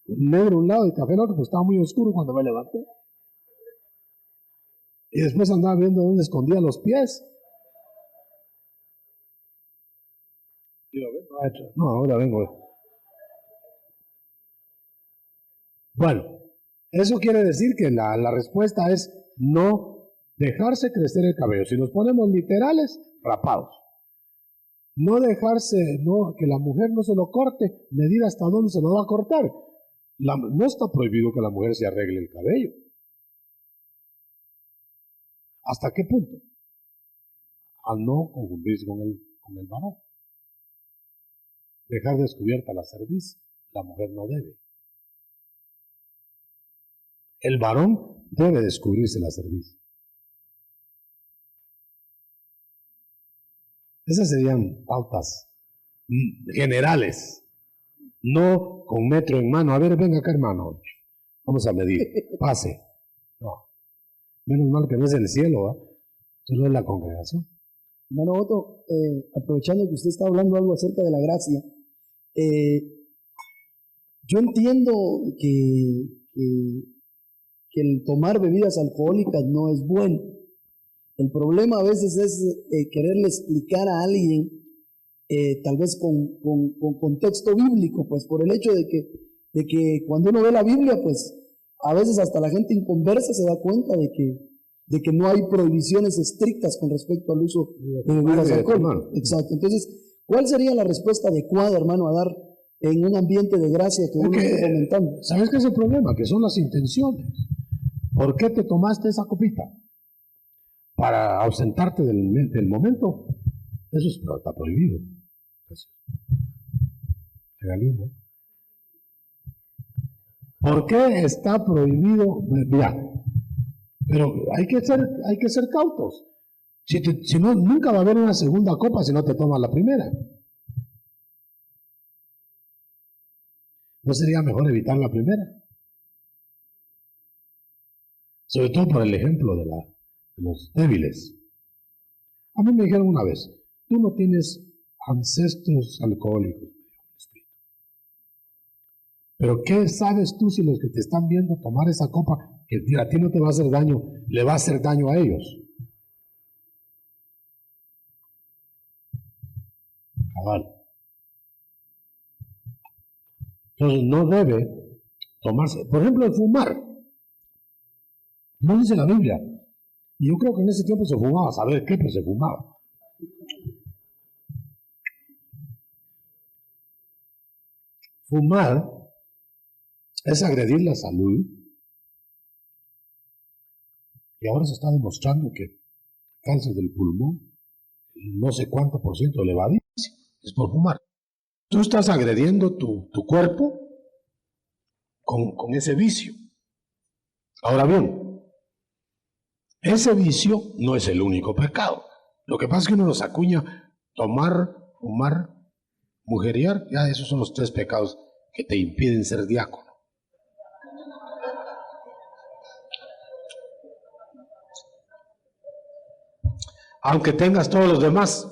Un negro un lado y café al otro, pues estaba muy oscuro cuando me levanté. Y después andaba viendo dónde escondía los pies. No, ahora vengo. Bueno, eso quiere decir que la respuesta es no dejarse crecer el cabello. Si nos ponemos literales, rapados. No dejarse, que la mujer no se lo corte, medir hasta dónde se lo va a cortar. No está prohibido que la mujer se arregle el cabello. ¿Hasta qué punto? A no confundirse con el varón. Dejar descubierta la cerviz, la mujer no debe. El varón debe descubrirse la cerviz. Esas serían pautas generales. No con metro en mano. A ver, venga acá, hermano. Vamos a medir. Pase. No. Menos mal que no es el cielo, ¿eh? Solo es la congregación. Hermano Otto, aprovechando que usted está hablando algo acerca de la gracia, yo entiendo que el tomar bebidas alcohólicas no es bueno. El problema a veces es quererle explicar a alguien, tal vez con contexto bíblico, pues por el hecho de que cuando uno ve la Biblia, pues a veces hasta la gente inconversa se da cuenta de que no hay prohibiciones estrictas con respecto al uso de bebidas alcohólicas. Exacto. Entonces, ¿cuál sería la respuesta adecuada, hermano, a dar en un ambiente de gracia que uno está comentando? ¿Sabes qué es el problema? Que son las intenciones. ¿Por qué te tomaste esa copita? ¿Para ausentarte del momento? Eso está prohibido. Legalismo. ¿Por qué está prohibido? Mira, pero hay que ser cautos. Si no, nunca va a haber una segunda copa si no te tomas la primera. ¿No sería mejor evitar la primera? Sobre todo por el ejemplo de los débiles. A mí me dijeron una vez, tú no tienes ancestros alcohólicos. Pero ¿qué sabes tú si los que te están viendo tomar esa copa, que a ti no te va a hacer daño, le va a hacer daño a ellos? Cabal. Entonces no debe tomarse, por ejemplo, el fumar. No dice la Biblia. Y yo creo que en ese tiempo se fumaba, ¿saber qué? Pero se fumaba. Fumar es agredir la salud. Y ahora se está demostrando que cáncer del pulmón, no sé cuánto por ciento elevadísimo, es por fumar. Tú estás agrediendo tu cuerpo con ese vicio. Ahora bien, ese vicio no es el único pecado. Lo que pasa es que uno los acuña: tomar, fumar, mujeriar. Ya esos son los 3 pecados que te impiden ser diácono. Aunque tengas todos los demás,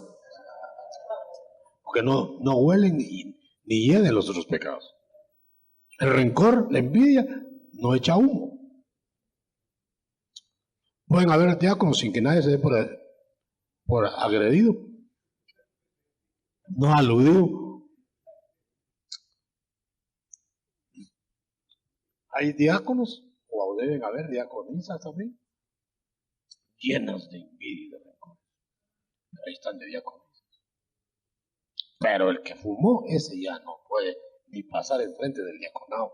porque no huelen ni hieden los otros pecados. El rencor, la envidia, no echa humo. Pueden haber diáconos sin que nadie se dé por agredido, no aludido. Hay diáconos, o deben haber diaconisas también, llenas de envidia y de rencor. Ahí están de diáconos. Pero el que fumó, ese ya no puede ni pasar enfrente del diaconado.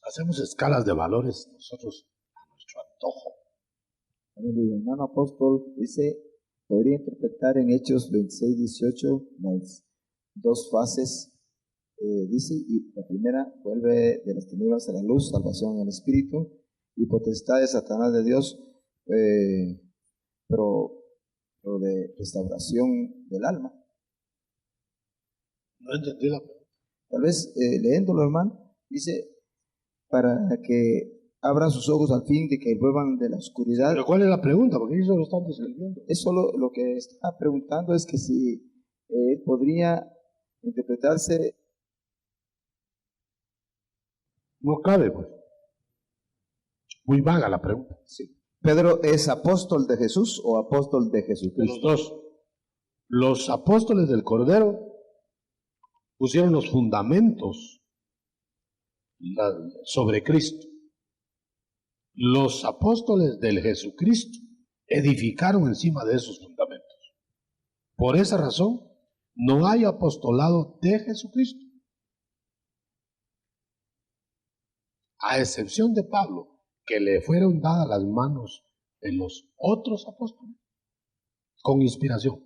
Hacemos escalas de valores nosotros a nuestro antojo. El hermano apóstol dice, podría interpretar en Hechos 26-18 las dos fases. Dice, y la primera, vuelve de las tinieblas a la luz, salvación en el espíritu, y potestad de Satanás de Dios, pero de restauración del alma. No entendí la pregunta. Tal vez leyéndolo, hermano, dice, para que abran sus ojos al fin de que vuelvan de la oscuridad. ¿Pero cuál es la pregunta? Porque ellos lo están describiendo. Es solo lo que está preguntando es que si podría interpretarse. No cabe, pues. Muy vaga la pregunta. Sí. ¿Pedro es apóstol de Jesús o apóstol de De Jesucristo? los dos. Los apóstoles del Cordero pusieron los fundamentos sobre Cristo. Los apóstoles del Jesucristo edificaron encima de esos fundamentos. Por esa razón, no hay apostolado de Jesucristo. A excepción de Pablo, que le fueron dadas las manos de los otros apóstoles con inspiración.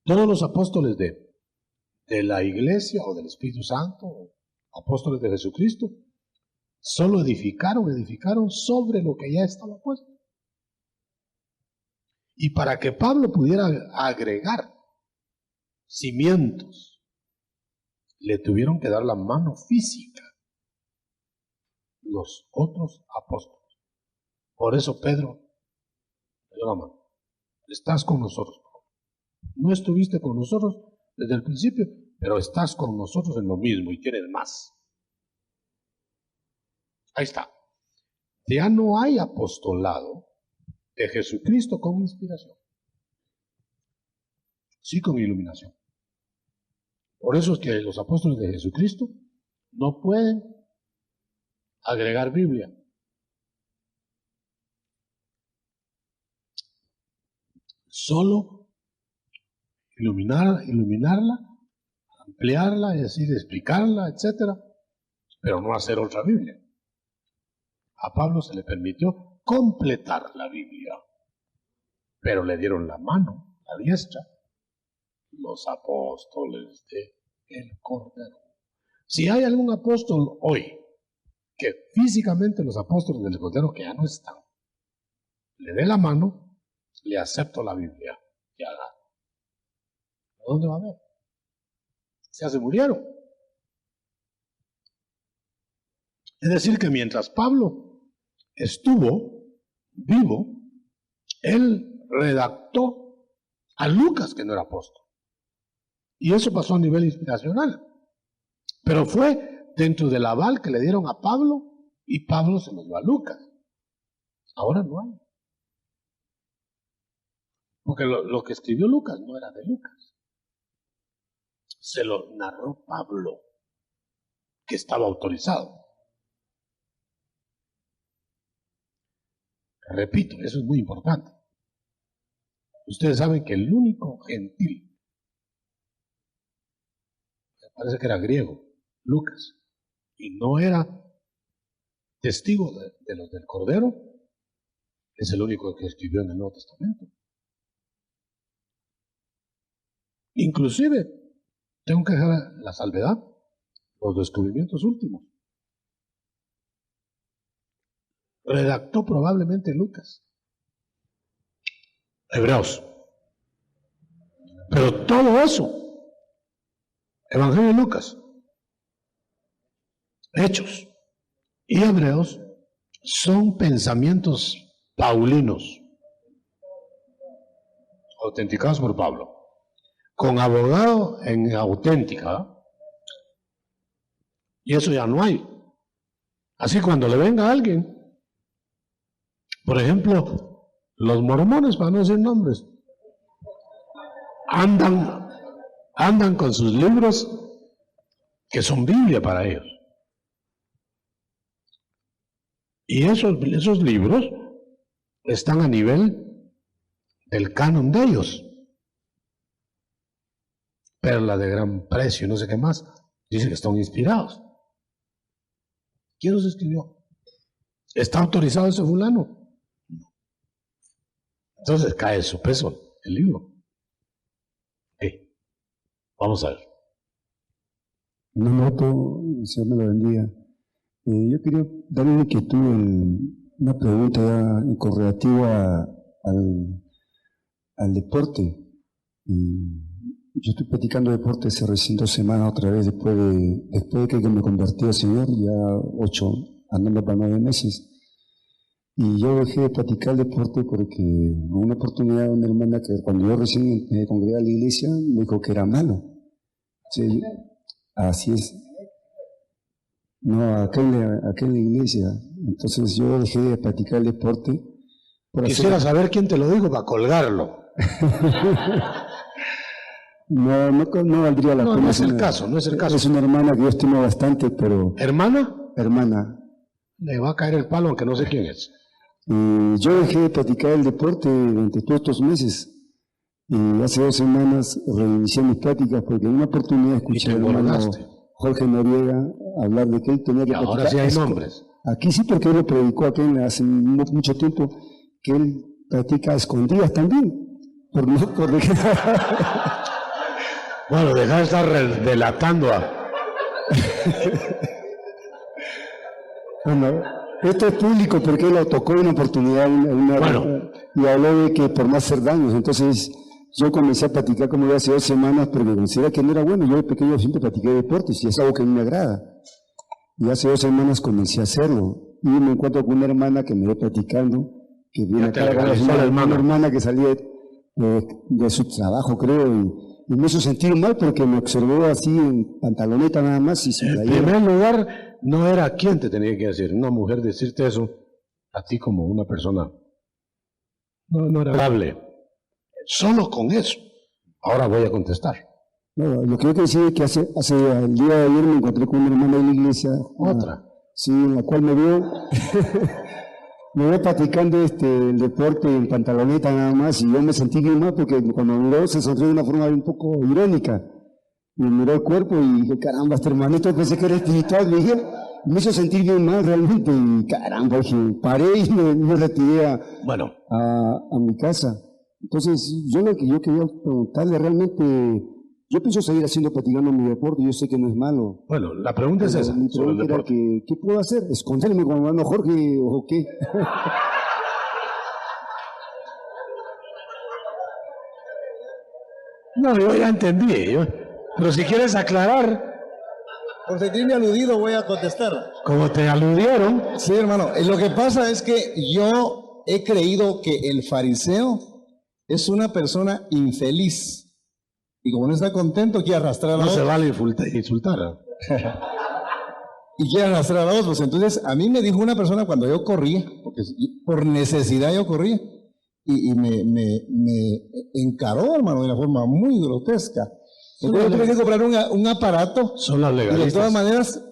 Todos los apóstoles de la iglesia o del Espíritu Santo, apóstoles de Jesucristo, solo edificaron sobre lo que ya estaba puesto. Y para que Pablo pudiera agregar cimientos, le tuvieron que dar la mano física los otros apóstoles. Por eso Pedro le dio la mano. Estás con nosotros. No estuviste con nosotros desde el principio, pero estás con nosotros en lo mismo y tienes más. Ahí está. Ya no hay apostolado de Jesucristo con inspiración. Sí con iluminación. Por eso es que los apóstoles de Jesucristo no pueden agregar Biblia. Solo iluminarla, ampliarla, es decir, explicarla, etc. Pero no hacer otra Biblia. A Pablo se le permitió completar la Biblia, pero le dieron la mano, la diestra, los apóstoles del Cordero. Si hay algún apóstol hoy que físicamente los apóstoles del Cordero que ya no están, le dé la mano, le acepto la Biblia y haga. ¿A dónde va a ver? Se murieron. Es decir, que mientras Pablo estuvo vivo, él redactó a Lucas, que no era apóstol. Y eso pasó a nivel inspiracional. Pero fue dentro del aval que le dieron a Pablo y Pablo se lo dio a Lucas. Ahora no hay. Porque lo que escribió Lucas no era de Lucas. Se lo narró Pablo, que estaba autorizado. Repito, eso es muy importante. Ustedes saben que el único gentil, me parece que era griego, Lucas, y no era testigo de los del Cordero, es el único que escribió en el Nuevo Testamento. Inclusive, tengo que dejar la salvedad, los descubrimientos últimos. Redactó probablemente Lucas, Hebreos. Pero todo eso, Evangelio de Lucas, Hechos y Hebreos, son pensamientos paulinos, autenticados por Pablo, con abogado en auténtica, y eso ya no hay. Así cuando le venga alguien, por ejemplo, los mormones, para no decir nombres, andan con sus libros que son Biblia para ellos. Y esos libros están a nivel del canon de ellos. perla de gran precio, no sé qué más. Dice que están inspirados. ¿Quién los escribió? ¿Está autorizado ese fulano? No. Entonces cae su peso el libro. Vamos a ver. No noto, el Señor me lo bendiga. Yo quería dar una inquietud, una pregunta ya correlativa al deporte. Yo estoy practicando deporte hace recién 2 semanas otra vez, después de que me convertí al Señor, ya andando para 9 meses. Y yo dejé de practicar deporte porque en una oportunidad una hermana que cuando yo recién me congregué a la iglesia me dijo que era malo. Sí, así es. No, acá en la iglesia. Entonces yo dejé de practicar el deporte. Quisiera saber quién te lo dijo para colgarlo. No valdría la pena. No es el caso, no es el caso. Es una hermana que yo estimo bastante, pero... ¿Hermana? Hermana. Le va a caer el palo aunque no sé quién es. Yo dejé de practicar el deporte durante todos estos meses. Y hace 2 semanas reinicié mis prácticas porque en una oportunidad escuché al hermano Jorge Noriega hablar de que él tenía que practicar. Ahora sí hay nombres. Aquí sí, porque él lo predicó aquí hace mucho tiempo, que él practica a escondidas también. Bueno, deja de estar delatando a... Bueno, esto es público porque él lo tocó en una oportunidad y habló de que por no hacer daños. Entonces yo comencé a practicar como ya hace 2 semanas porque consideraba que no era bueno. Yo de pequeño siempre practiqué deportes y es algo que a mí me agrada. Y hace 2 semanas comencé a hacerlo. Y me encuentro con una hermana que me ve practicando, que viene acá, una hermana que salía de su trabajo, creo, y me hizo sentir mal porque me observó así en pantaloneta nada más y sin playera. En primer lugar, no era quien te tenía que decir, una mujer decirte eso a ti como una persona no era agradable. Solo con eso. Ahora voy a contestar. No, lo que yo quiero decir es que hace el día de ayer me encontré con una hermana de la iglesia. Otra. Sí, en la cual me veo practicando el deporte en pantaloneta nada más y yo me sentí bien mal porque cuando me miró se sonrió de una forma un poco irónica. Y me miró el cuerpo y dije, caramba, este hermanito pensé que era espiritual. Me hizo sentir bien mal realmente y caramba, dije, paré y me retiré a mi casa. Entonces, yo quería preguntarle realmente, yo pienso seguir practicando mi deporte, yo sé que no es malo. Bueno, la pregunta es esa, mi sobre el pregunta deporte. era ¿qué puedo hacer? ¿Esconderme con el hermano Jorge o qué? No, yo ya entendí. Pero si quieres aclarar, Por sentirme aludido voy a contestar. como te aludieron, Sí, hermano. Lo que pasa es que yo he creído que el fariseo es una persona infeliz. Y como no está contento, quiere arrastrar a la no se otra. vale insultar. Y quiere arrastrar a la otra. Entonces, a mí me dijo una persona cuando yo corría, porque por necesidad yo corría, y me encaró, hermano, de una forma muy grotesca. Entonces yo tuve que comprar un aparato. Son las Y de legalistas. todas maneras,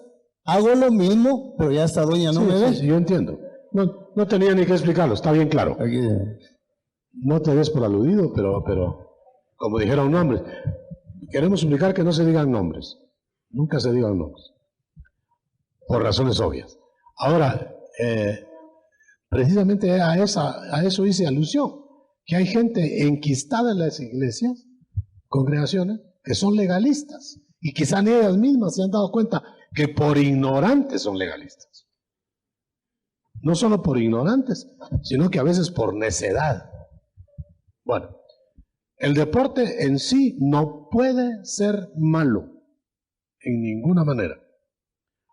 hago lo mismo, pero ya esta doña no me ve. Sí, yo entiendo. No tenía ni que explicarlo, está bien claro. No te des por aludido, pero como dijeron nombres, queremos suplicar que no se digan nombres. Nunca se digan nombres. Por razones obvias. Ahora, precisamente a eso hice alusión, que hay gente enquistada en las iglesias, congregaciones, que son legalistas, y quizá ni ellas mismas se han dado cuenta que por ignorantes son legalistas. No solo por ignorantes, sino que a veces por necedad. Bueno, el deporte en sí no puede ser malo, en ninguna manera.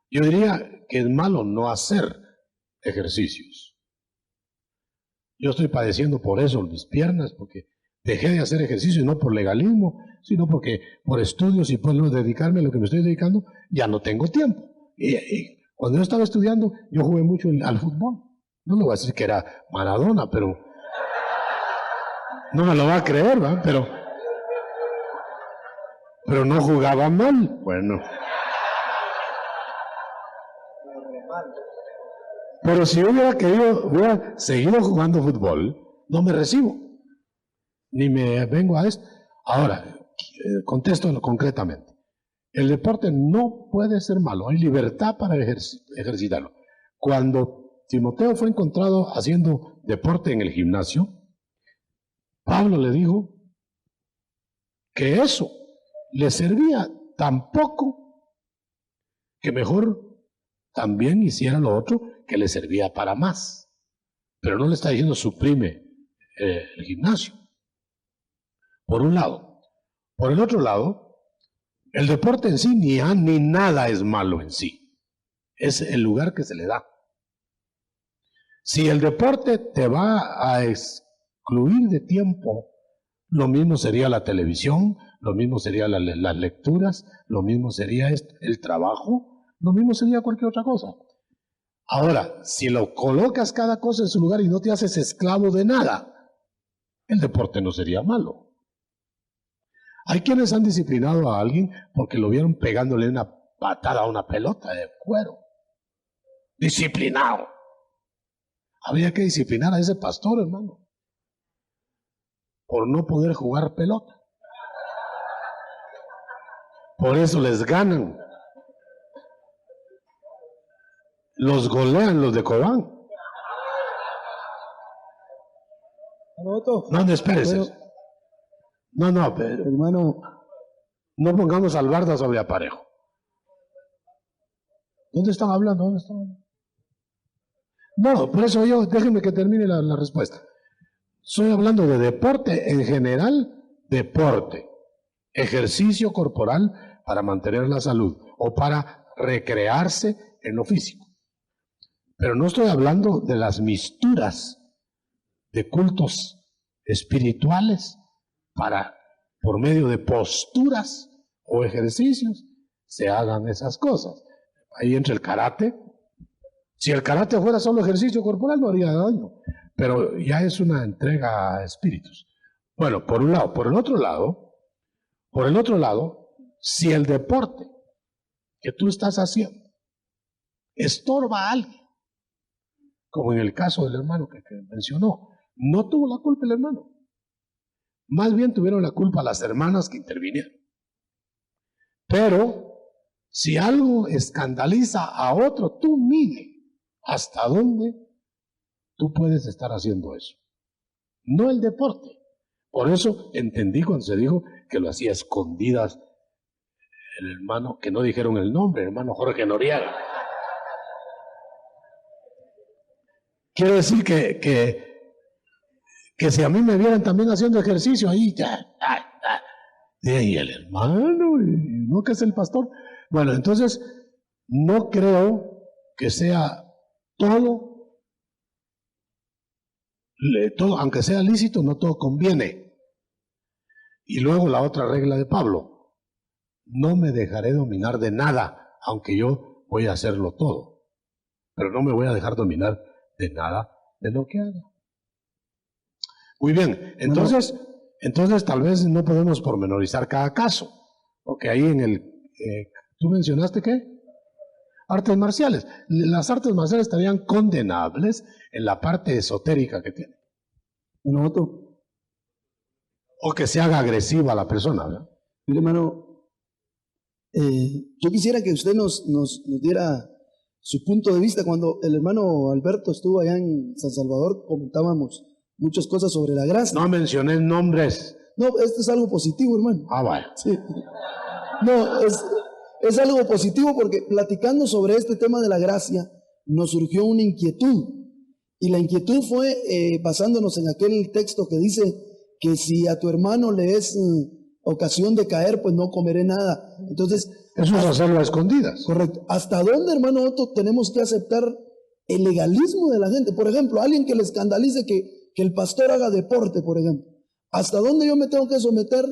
Yo diría que es malo no hacer ejercicios. Yo estoy padeciendo por eso en mis piernas, porque dejé de hacer ejercicio, y no por legalismo, sino porque por estudios y por no dedicarme a lo que me estoy dedicando, ya no tengo tiempo. Y cuando yo estaba estudiando, yo jugué mucho al fútbol. No le voy a decir que era Maradona, pero no me lo va a creer, ¿verdad? Pero no jugaba mal. Bueno. Pero si yo hubiera seguido jugando fútbol, no me recibo. Ni me vengo a esto. Ahora, contesto concretamente. El deporte no puede ser malo, hay libertad para ejercitarlo. Cuando Timoteo fue encontrado haciendo deporte en el gimnasio, Pablo le dijo que eso le servía tan poco que mejor también hiciera lo otro que le servía para más. Pero no le está diciendo suprime el gimnasio. Por un lado. Por el otro lado, el deporte en sí ni nada es malo en sí. Es el lugar que se le da. Si el deporte te va a excluir de tiempo, lo mismo sería la televisión, lo mismo sería las lecturas, lo mismo sería el trabajo, lo mismo sería cualquier otra cosa. Ahora, si lo colocas cada cosa en su lugar y no te haces esclavo de nada, el deporte no sería malo. Hay quienes han disciplinado a alguien porque lo vieron pegándole una patada a una pelota de cuero. Disciplinado. Había que disciplinar a ese pastor, hermano, por no poder jugar pelota. Por eso les ganan. Los golean los de Cobán. No, espérese. No, pero Hermano, no pongamos al Barda sobre aparejo. ¿Dónde están hablando? No, por eso déjenme que termine la respuesta. Estoy hablando de deporte en general, deporte, ejercicio corporal para mantener la salud o para recrearse en lo físico. Pero no estoy hablando de las misturas de cultos espirituales para, por medio de posturas o ejercicios, se hagan esas cosas. Ahí entra el karate. Si el karate fuera solo ejercicio corporal no haría daño, pero ya es una entrega a espíritus. Bueno, por un lado. Por el otro lado, si el deporte que tú estás haciendo estorba a alguien, como en el caso del hermano que mencionó, no tuvo la culpa el hermano. Más bien tuvieron la culpa las hermanas que intervinieron. Pero si algo escandaliza a otro, tú mide hasta dónde tú puedes estar haciendo eso. No el deporte. Por eso entendí cuando se dijo que lo hacía escondidas el hermano, que no dijeron el nombre, el hermano Jorge Noriega. Quiero decir que si a mí me vieran también haciendo ejercicio ahí, y el hermano, y no que es el pastor. Bueno, entonces, no creo que sea todo, aunque sea lícito, no todo conviene. Y luego la otra regla de Pablo, no me dejaré dominar de nada, aunque yo voy a hacerlo todo. Pero no me voy a dejar dominar de nada de lo que haga. Muy bien, entonces tal vez no podemos pormenorizar cada caso, porque ahí en ¿tú mencionaste qué? Artes marciales. Las artes marciales estarían condenables en la parte esotérica que tiene. bueno, Otto, O que se haga agresiva a la persona, ¿verdad? mire, hermano, yo quisiera que usted nos diera su punto de vista. Cuando el hermano Alberto estuvo allá en San Salvador, comentábamos muchas cosas sobre la gracia. No mencioné nombres. No, esto es algo positivo, hermano. Ah, vaya. Sí. No, es algo positivo porque platicando sobre este tema de la gracia, nos surgió una inquietud. Y la inquietud fue basándonos en aquel texto que dice que si a tu hermano le es ocasión de caer, pues no comeré nada. Entonces, Eso es hacerlo a escondidas. correcto. ¿Hasta dónde, hermano Otto, tenemos que aceptar el legalismo de la gente? Por ejemplo, alguien que le escandalice que el pastor haga deporte, por ejemplo. ¿Hasta dónde yo me tengo que someter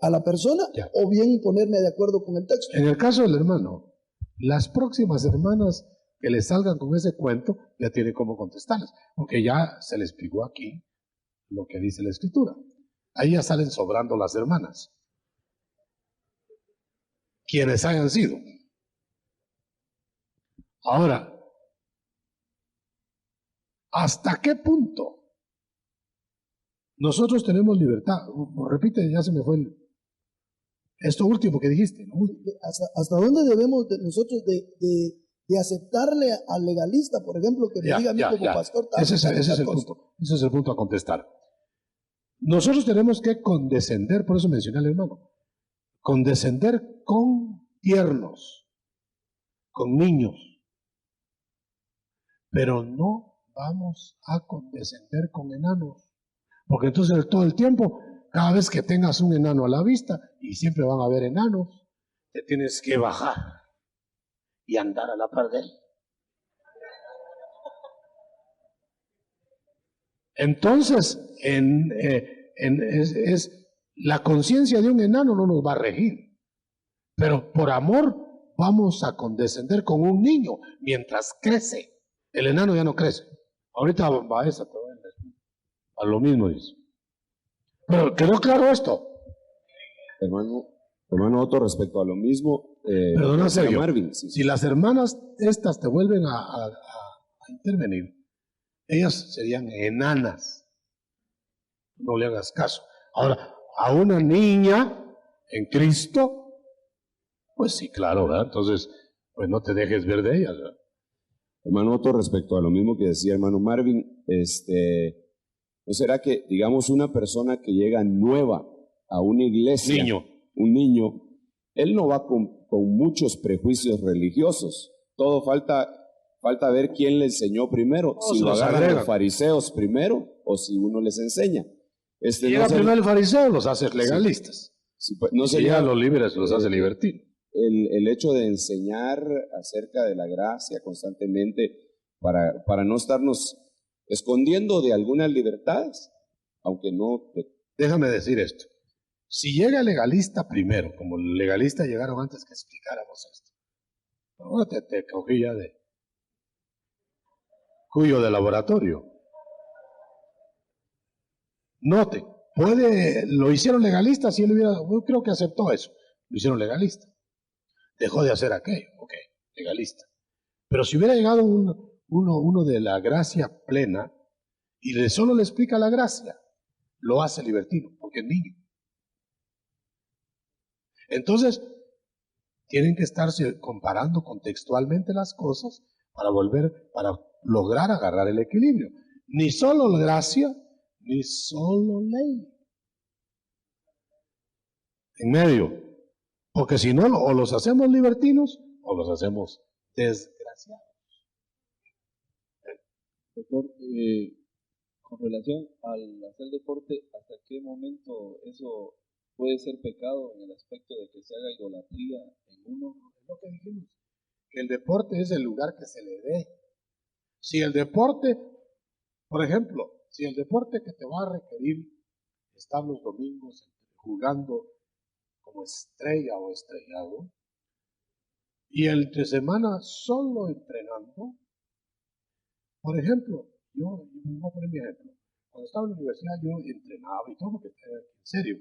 a la persona o bien ponerme de acuerdo con el texto? En el caso del hermano, las próximas hermanas que le salgan con ese cuento ya tienen cómo contestarles, porque ya se les explicó aquí lo que dice la Escritura. Ahí ya salen sobrando las hermanas, quienes hayan sido. Ahora, ¿hasta qué punto nosotros tenemos libertad? Repite, ya se me fue Esto último que dijiste, ¿no? ¿Hasta dónde debemos nosotros de aceptarle al legalista, por ejemplo, que me diga a mí como pastor? Ese es el punto. Ese es el punto a contestar. Nosotros tenemos que condescender, por eso mencioné al hermano, condescender con tiernos, con niños, pero no vamos a condescender con enanos, porque entonces todo el tiempo, cada vez que tengas un enano a la vista, y siempre van a haber enanos, te tienes que bajar y andar a la par de él. Entonces, la conciencia de un enano no nos va a regir, pero por amor vamos a condescender con un niño mientras crece. El enano ya no crece. Ahorita va a lo mismo dice. Pero ¿quedó claro esto? Hermano Otto, respecto a lo mismo, Perdona, Sergio, Marvin, sí. Si las hermanas estas te vuelven a intervenir, ellas serían enanas. No le hagas caso. Ahora, a una niña en Cristo, pues sí, claro, ¿verdad? Entonces, pues no te dejes ver de ellas, ¿verdad? Hermano Otto, respecto a lo mismo que decía hermano Marvin, ¿no será que, digamos, una persona que llega nueva a una iglesia, un niño, él no va con muchos prejuicios religiosos? Todo falta ver quién le enseñó primero, si lo agarran los fariseos primero o si uno les enseña. Si llega primero el fariseo, los hace legalistas. Sí, pues, no si llegan los libres, los hace libertinos. El hecho de enseñar acerca de la gracia constantemente para no estarnos escondiendo de algunas libertades, aunque no... Déjame decir esto. Si llega el legalista primero, como el legalista llegaron antes que explicáramos esto, ahora te cogí ya de cuyo de laboratorio. Note, lo hicieron legalista, si él yo creo que aceptó eso, lo hicieron legalista. Dejó de hacer aquello, ok, legalista. Pero si hubiera llegado uno de la gracia plena y solo le explica la gracia, lo hace libertino, porque es niño. Entonces, tienen que estarse comparando contextualmente las cosas para lograr agarrar el equilibrio. Ni solo gracia, ni solo ley. En medio. Porque si no, o los hacemos libertinos o los hacemos desgraciados. Doctor, con relación al hacer deporte, ¿hasta qué momento eso puede ser pecado en el aspecto de que se haga idolatría en uno? Es lo que dijimos, que el deporte es el lugar que se le dé. Si el deporte, por ejemplo, si el deporte que te va a requerir estar los domingos jugando como estrella o estrellado, y entre semana solo entrenando, por ejemplo, yo voy a poner mi ejemplo. Cuando estaba en la universidad yo entrenaba y todo, porque en serio.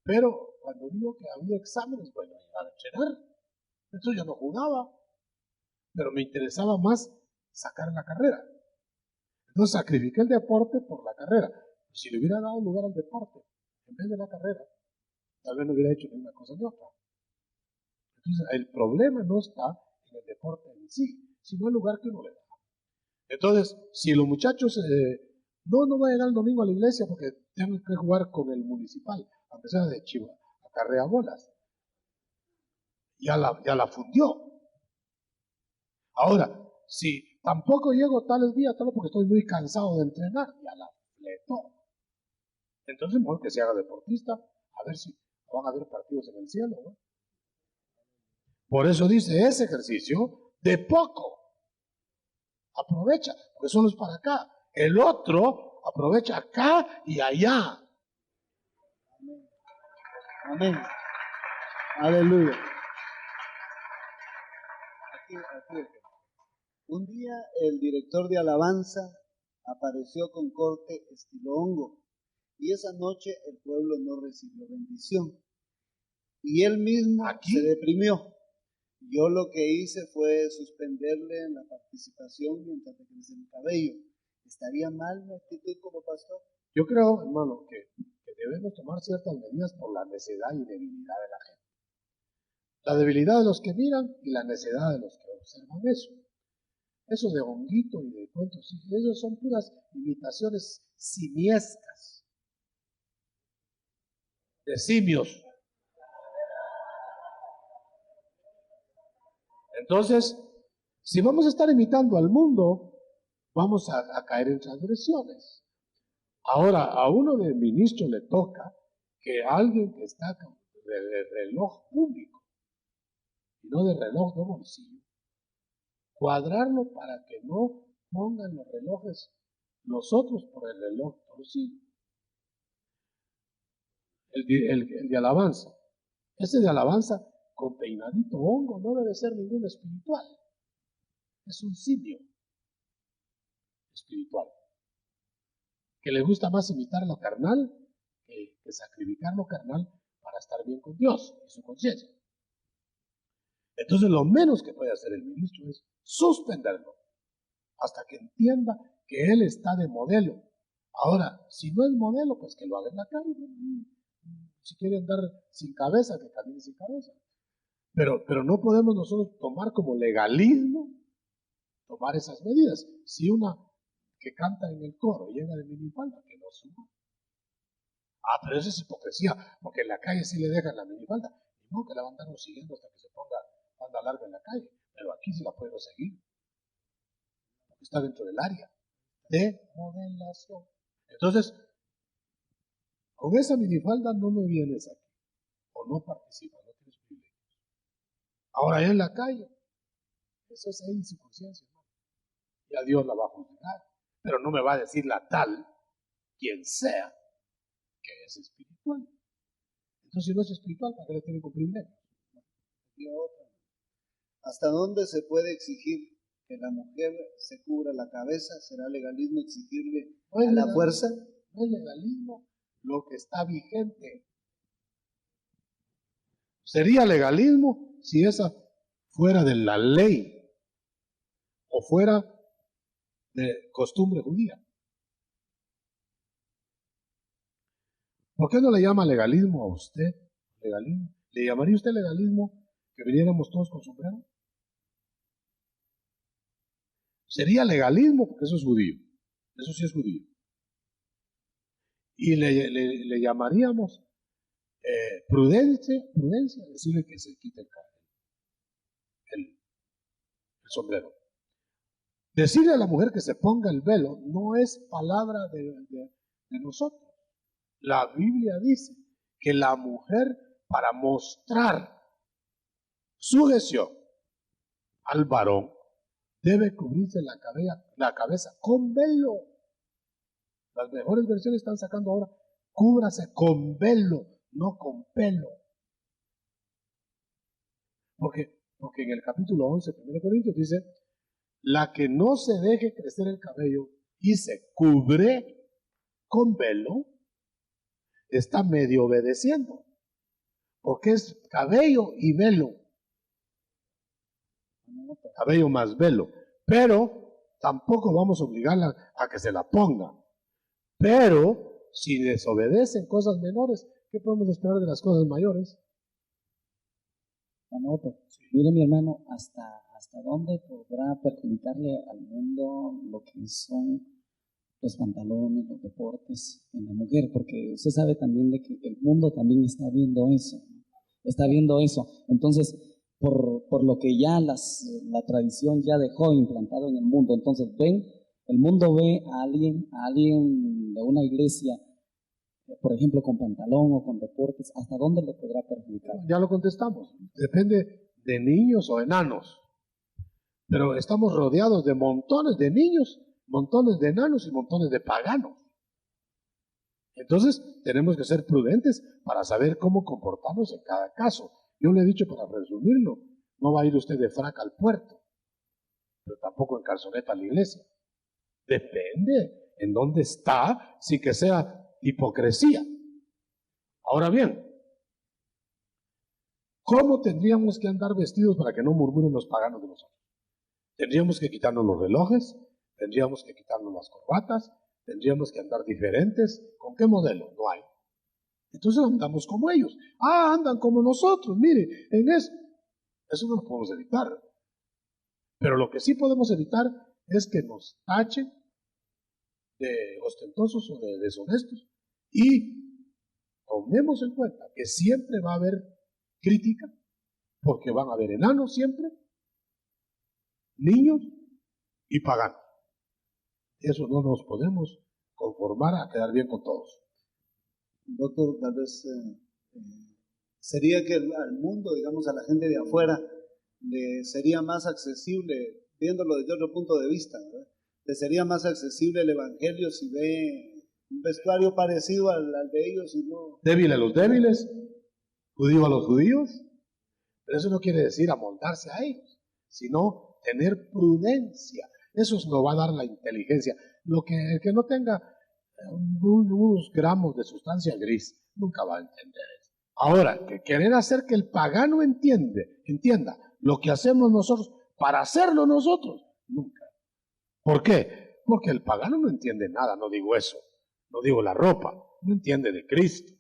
Pero cuando vio que había exámenes, bueno, iba a entrenar. Entonces yo no jugaba, pero me interesaba más sacar la carrera. Entonces sacrifiqué el deporte por la carrera. Si le hubiera dado lugar al deporte en vez de la carrera, tal vez no hubiera hecho ni una cosa ni otra. Entonces el problema no está en el deporte en sí, sino el lugar que uno le da. Entonces, si los muchachos, no va a llegar el domingo a la iglesia porque tengo que jugar con el municipal, a pesar de Chiva, acarrea bolas. Ya la fundió. Ahora, si tampoco llego tales días, tal porque estoy muy cansado de entrenar, ya la fletó. Entonces, mejor que se haga deportista, a ver si van a haber partidos en el cielo, ¿no? Por eso dice, ese ejercicio, de poco, aprovecha, porque solo es para acá. El otro, aprovecha acá y allá. Amén. Aleluya. Aquí. Un día el director de alabanza apareció con corte estilo hongo y esa noche el pueblo no recibió bendición y él mismo se deprimió. Yo lo que hice fue suspenderle en la participación mientras le crece el cabello. ¿Estaría mal mi actitud como pastor? Yo creo, hermano, que debemos tomar ciertas medidas por la necedad y debilidad de la gente. La debilidad de los que miran y la necedad de los que observan eso. Eso de honguito y de cuentos, esos son puras imitaciones simiescas, de simios. Entonces, si vamos a estar imitando al mundo, vamos a caer en transgresiones. Ahora, a uno de ministros le toca que alguien que está de reloj público y no de reloj de bolsillo, cuadrarlo para que no pongan los relojes los otros por el reloj torcido. El de alabanza. Ese de alabanza con peinadito hongo no debe ser ningún espiritual. Es un simio espiritual. Que le gusta más imitar lo carnal que sacrificar lo carnal para estar bien con Dios y su conciencia. Entonces lo menos que puede hacer el ministro es suspenderlo hasta que entienda que él está de modelo. Ahora, si no es modelo, pues que lo haga en la calle. Si quiere andar sin cabeza, que camine sin cabeza. Pero no podemos nosotros tomar como legalismo, tomar esas medidas. Si una que canta en el coro llega de minifalda, que no suba. Pero eso es hipocresía, porque en la calle sí le dejan la minifalda. Y no, que la van a andar siguiendo hasta que se ponga banda larga en la calle. Pero aquí sí la puedo seguir. Porque está dentro del área de modelación. Entonces, con esa minifalda no me vienes aquí. O no participas, no tienes privilegios. Ahora allá en la calle, eso es ahí su conciencia, ¿no? Y a Dios la va a juzgar. Pero no me va a decir la tal, quien sea, que es espiritual. Entonces, si no es espiritual, ¿para qué le tienen con privilegios? Y otra. ¿Hasta dónde se puede exigir que la mujer se cubra la cabeza? ¿Será legalismo exigirle a la fuerza? No es legalismo lo que está vigente. Sería legalismo si esa fuera de la ley o fuera de costumbre judía. ¿Por qué no le llama legalismo a usted? ¿Legalismo? ¿Le llamaría usted legalismo que viniéramos todos con sombrero? Sería legalismo porque eso es judío. Eso sí es judío. Y le llamaríamos prudencia, decirle que se quite el sombrero. Decirle a la mujer que se ponga el velo no es palabra de nosotros. La Biblia dice que la mujer, para mostrar sujeción al varón, debe cubrirse la cabeza con velo. Las mejores versiones están sacando ahora, cúbrase con velo, no con pelo. Porque en el capítulo 11, 1 Corintios dice, la que no se deje crecer el cabello y se cubre con velo, está medio obedeciendo. Porque es cabello y velo. Cabello más velo. Pero tampoco vamos a obligarla a que se la ponga. Pero si desobedecen cosas menores, ¿qué podemos esperar de las cosas mayores? Anoto. Mire, mi hermano, ¿hasta dónde podrá perjudicarle al mundo lo que son los pantalones, los deportes en la mujer? Porque usted sabe también de que el mundo también está viendo eso, ¿no? Está viendo eso. Entonces, por lo que ya la tradición ya dejó implantado en el mundo, entonces el mundo ve a alguien de una iglesia, por ejemplo, con pantalón o con deportes, ¿hasta dónde le podrá perjudicar? Ya lo contestamos. Depende de niños o enanos. Pero estamos rodeados de montones de niños, montones de enanos y montones de paganos. Entonces, tenemos que ser prudentes para saber cómo comportarnos en cada caso. Yo le he dicho, para resumirlo, no va a ir usted de frac al puerto, pero tampoco en calzoneta a la iglesia. Depende en dónde está, sin que sea hipocresía. Ahora bien, ¿cómo tendríamos que andar vestidos para que no murmuren los paganos de nosotros? Tendríamos que quitarnos los relojes, tendríamos que quitarnos las corbatas, tendríamos que andar diferentes. ¿Con qué modelo? No hay. Entonces andamos como ellos. Ah, andan como nosotros, mire, en eso no lo podemos evitar. Pero lo que sí podemos evitar es que nos tachen de ostentosos o de deshonestos y tomemos en cuenta que siempre va a haber crítica, porque van a haber enanos siempre, niños y paganos. Eso no nos podemos conformar a quedar bien con todos. Doctor, tal vez sería que al mundo, digamos, a la gente de afuera, le sería más accesible, viéndolo desde otro punto de vista, ¿verdad? Le sería más accesible el Evangelio si ve un vestuario parecido al de ellos y no... Débil a los débiles, judío a los judíos, pero eso no quiere decir amoldarse a ellos, sino tener prudencia. Eso nos va a dar la inteligencia. El que no tenga unos gramos de sustancia gris, nunca va a entender eso. Ahora, que querer hacer que el pagano entienda lo que hacemos nosotros para hacerlo nosotros, nunca. ¿Por qué? Porque el pagano no entiende nada, no digo eso, no digo la ropa, no entiende de Cristo,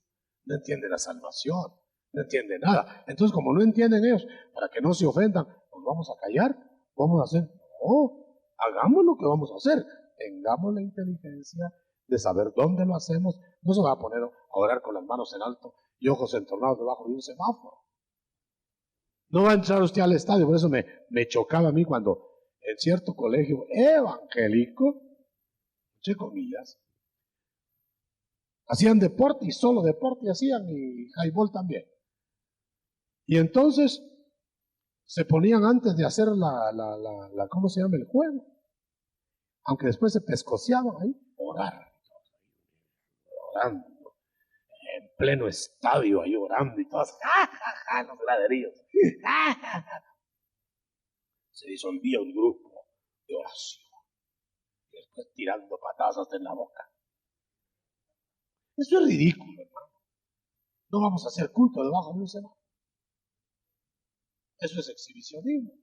no entiende la salvación, no entiende nada. Entonces, como no entienden ellos, para que no se ofendan, nos vamos a callar, vamos a hacer, no, hagamos lo que vamos a hacer, tengamos la inteligencia de saber dónde lo hacemos. No se va a poner a orar con las manos en alto y ojos entornados debajo de un semáforo. No va a entrar usted al estadio. Por eso me chocaba a mí cuando en cierto colegio evangélico, entre comillas, hacían deporte y solo deporte hacían y highball también. Y entonces se ponían antes de hacer ¿cómo se llama? El juego. Aunque después se pescociaban ahí, orando, en pleno estadio ahí orando y todos, los graderíos. Se disolvía un grupo de oración y después tirando patadas hasta en la boca. Eso es ridículo, hermano. No vamos a hacer culto debajo de un semáforo. Eso es exhibicionismo.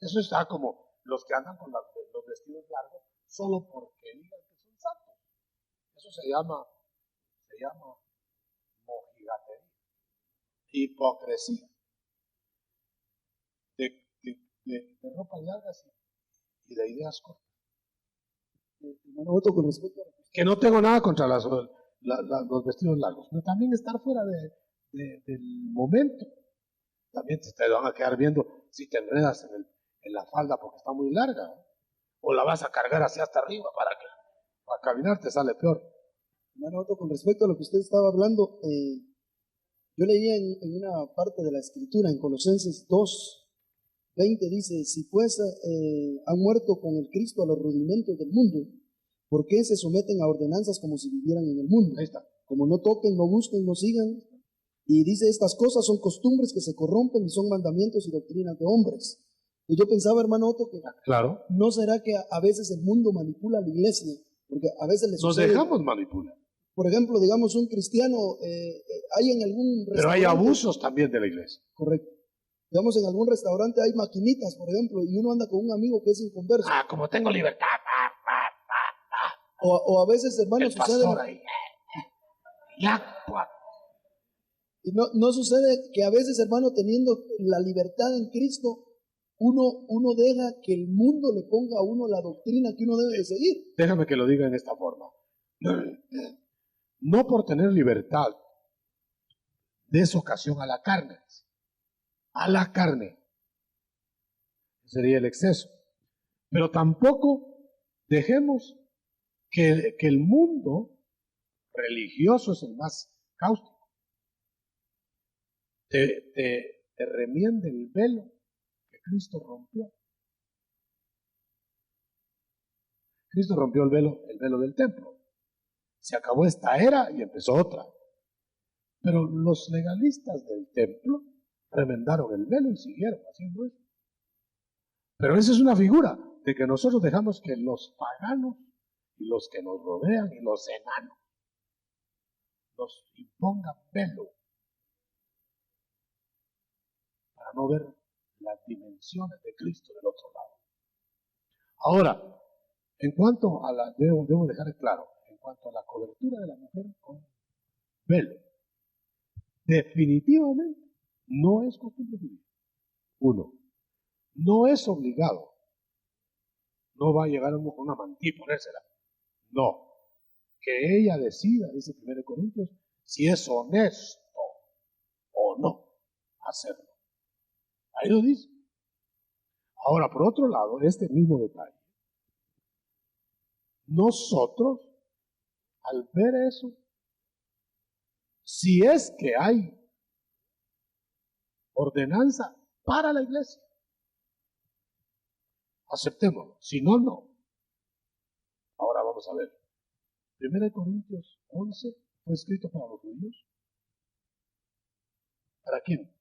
Eso está como los que andan con los vestidos largos solo porque digan que son santos. Eso se llama mojigatería, hipocresía, de ropas largas y de ideas cortas. Hermano Otto, con respecto a... Que no tengo nada contra los vestidos largos, pero también estar fuera del momento. También te van a quedar viendo si te enredas en la falda porque está muy larga, ¿eh? O la vas a cargar hacia hasta arriba para caminar te sale peor. Hermano Otto, con respecto a lo que usted estaba hablando, yo leía en una parte de la Escritura, en Colosenses 2:20, dice, si pues han muerto con el Cristo a los rudimentos del mundo, ¿por qué se someten a ordenanzas como si vivieran en el mundo? Ahí está. Como no toquen, no busquen, no sigan. Y dice, estas cosas son costumbres que se corrompen y son mandamientos y doctrinas de hombres. Y yo pensaba, hermano Otto, que claro, ¿no será que a veces el mundo manipula a la iglesia? Porque a veces les nos sucede, dejamos manipular. por ejemplo, digamos, un cristiano, hay en algún restaurante... Pero hay abusos también de la iglesia. Correcto. Digamos, en algún restaurante hay maquinitas, por ejemplo, y uno anda con un amigo que es inconverso. Ah, como tengo libertad. O a veces, hermano, El sucede... pastor ahí. Ya, Y no sucede que a veces, hermano, teniendo la libertad en Cristo, uno deja que el mundo le ponga a uno la doctrina que uno debe de seguir. déjame que lo diga en esta forma. No por tener libertad des ocasión a la carne. A la carne. Sería el exceso. Pero tampoco dejemos que el mundo religioso es el más cáustico. Te remiende el velo que Cristo rompió. Cristo rompió el velo del templo. Se acabó esta era y empezó otra. Pero los legalistas del templo remendaron el velo y siguieron haciendo eso. Pero esa es una figura de que nosotros dejamos que los paganos y los que nos rodean y los enanos nos impongan velo para no ver las dimensiones de Cristo del otro lado. Ahora, en cuanto a debo dejar claro, en cuanto a la cobertura de la mujer con velo. Definitivamente no es costumbre judía. Uno, no es obligado. No va a llegar uno con una mantilla y ponérsela. No. Que ella decida, dice 1 Corintios, si es honesto o no hacerlo. Ahí lo dice. Ahora, por otro lado, este mismo detalle. Nosotros, al ver eso, si es que hay ordenanza para la iglesia, aceptémoslo. Si no, no. Ahora vamos a ver. 1 Corintios 11 fue escrito para los judíos. ¿Para quién?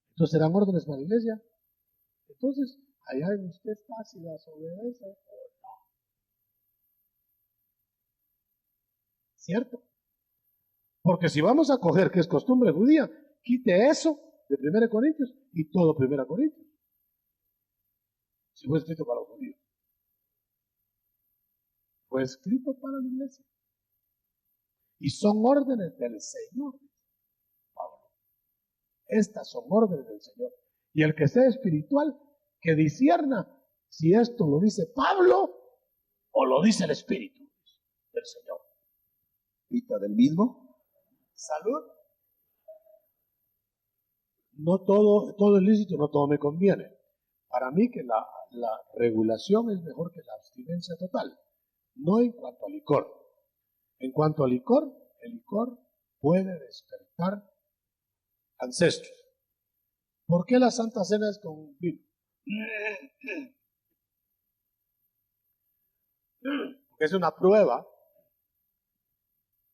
Entonces, ¿serán órdenes para la iglesia? Entonces, allá en usted está si las obedece o no. ¿Cierto? Porque si vamos a coger que es costumbre judía, quite eso de 1 Corintios y todo 1 Corintios. Si fue escrito para los judíos. Fue escrito para la iglesia. Y son órdenes del Señor. Pablo. Estas son órdenes del Señor. Y el que sea espiritual, que discierna si esto lo dice Pablo o lo dice el Espíritu del Señor. ¿Pita del mismo? Salud. No todo es lícito, no todo me conviene. Para mí que la regulación es mejor que la abstinencia total. No en cuanto al licor. En cuanto al licor, el licor puede despertar ancestros. ¿Por qué la Santa Cena es con vino? Porque es una prueba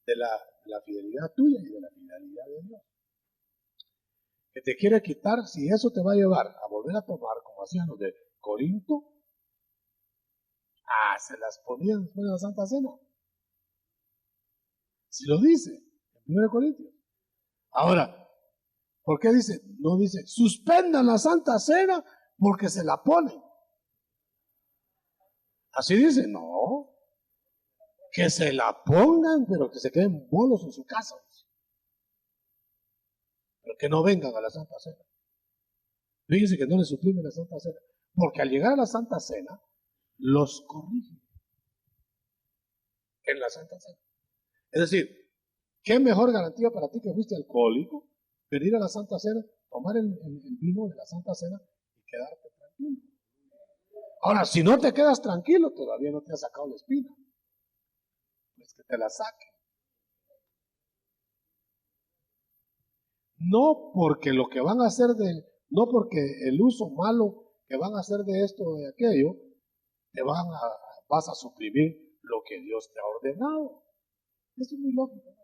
de la fidelidad tuya y de la fidelidad de Dios. Que te quiere quitar, si eso te va a llevar a volver a tomar, como hacían los de Corinto, se las ponían después de la Santa Cena. Si lo dice, en 1 Corintios. Ahora, ¿por qué dice? No dice, suspendan la Santa Cena porque se la ponen. Así dice, no. Que se la pongan, pero que se queden bolos en su casa. Pero que no vengan a la Santa Cena. Fíjense que no les suprimen la Santa Cena. Porque al llegar a la Santa Cena, los corrigen en la Santa Cena. Es decir, ¿qué mejor garantía para ti que fuiste alcohólico? Venir a la Santa Cena, tomar el vino de la Santa Cena y quedarte tranquilo. Ahora, si no te quedas tranquilo, todavía no te has sacado la espina. Pues que te la saque. No porque lo que van a hacer no porque el uso malo que van a hacer de esto o de aquello, vas a suprimir lo que Dios te ha ordenado. Eso es muy lógico.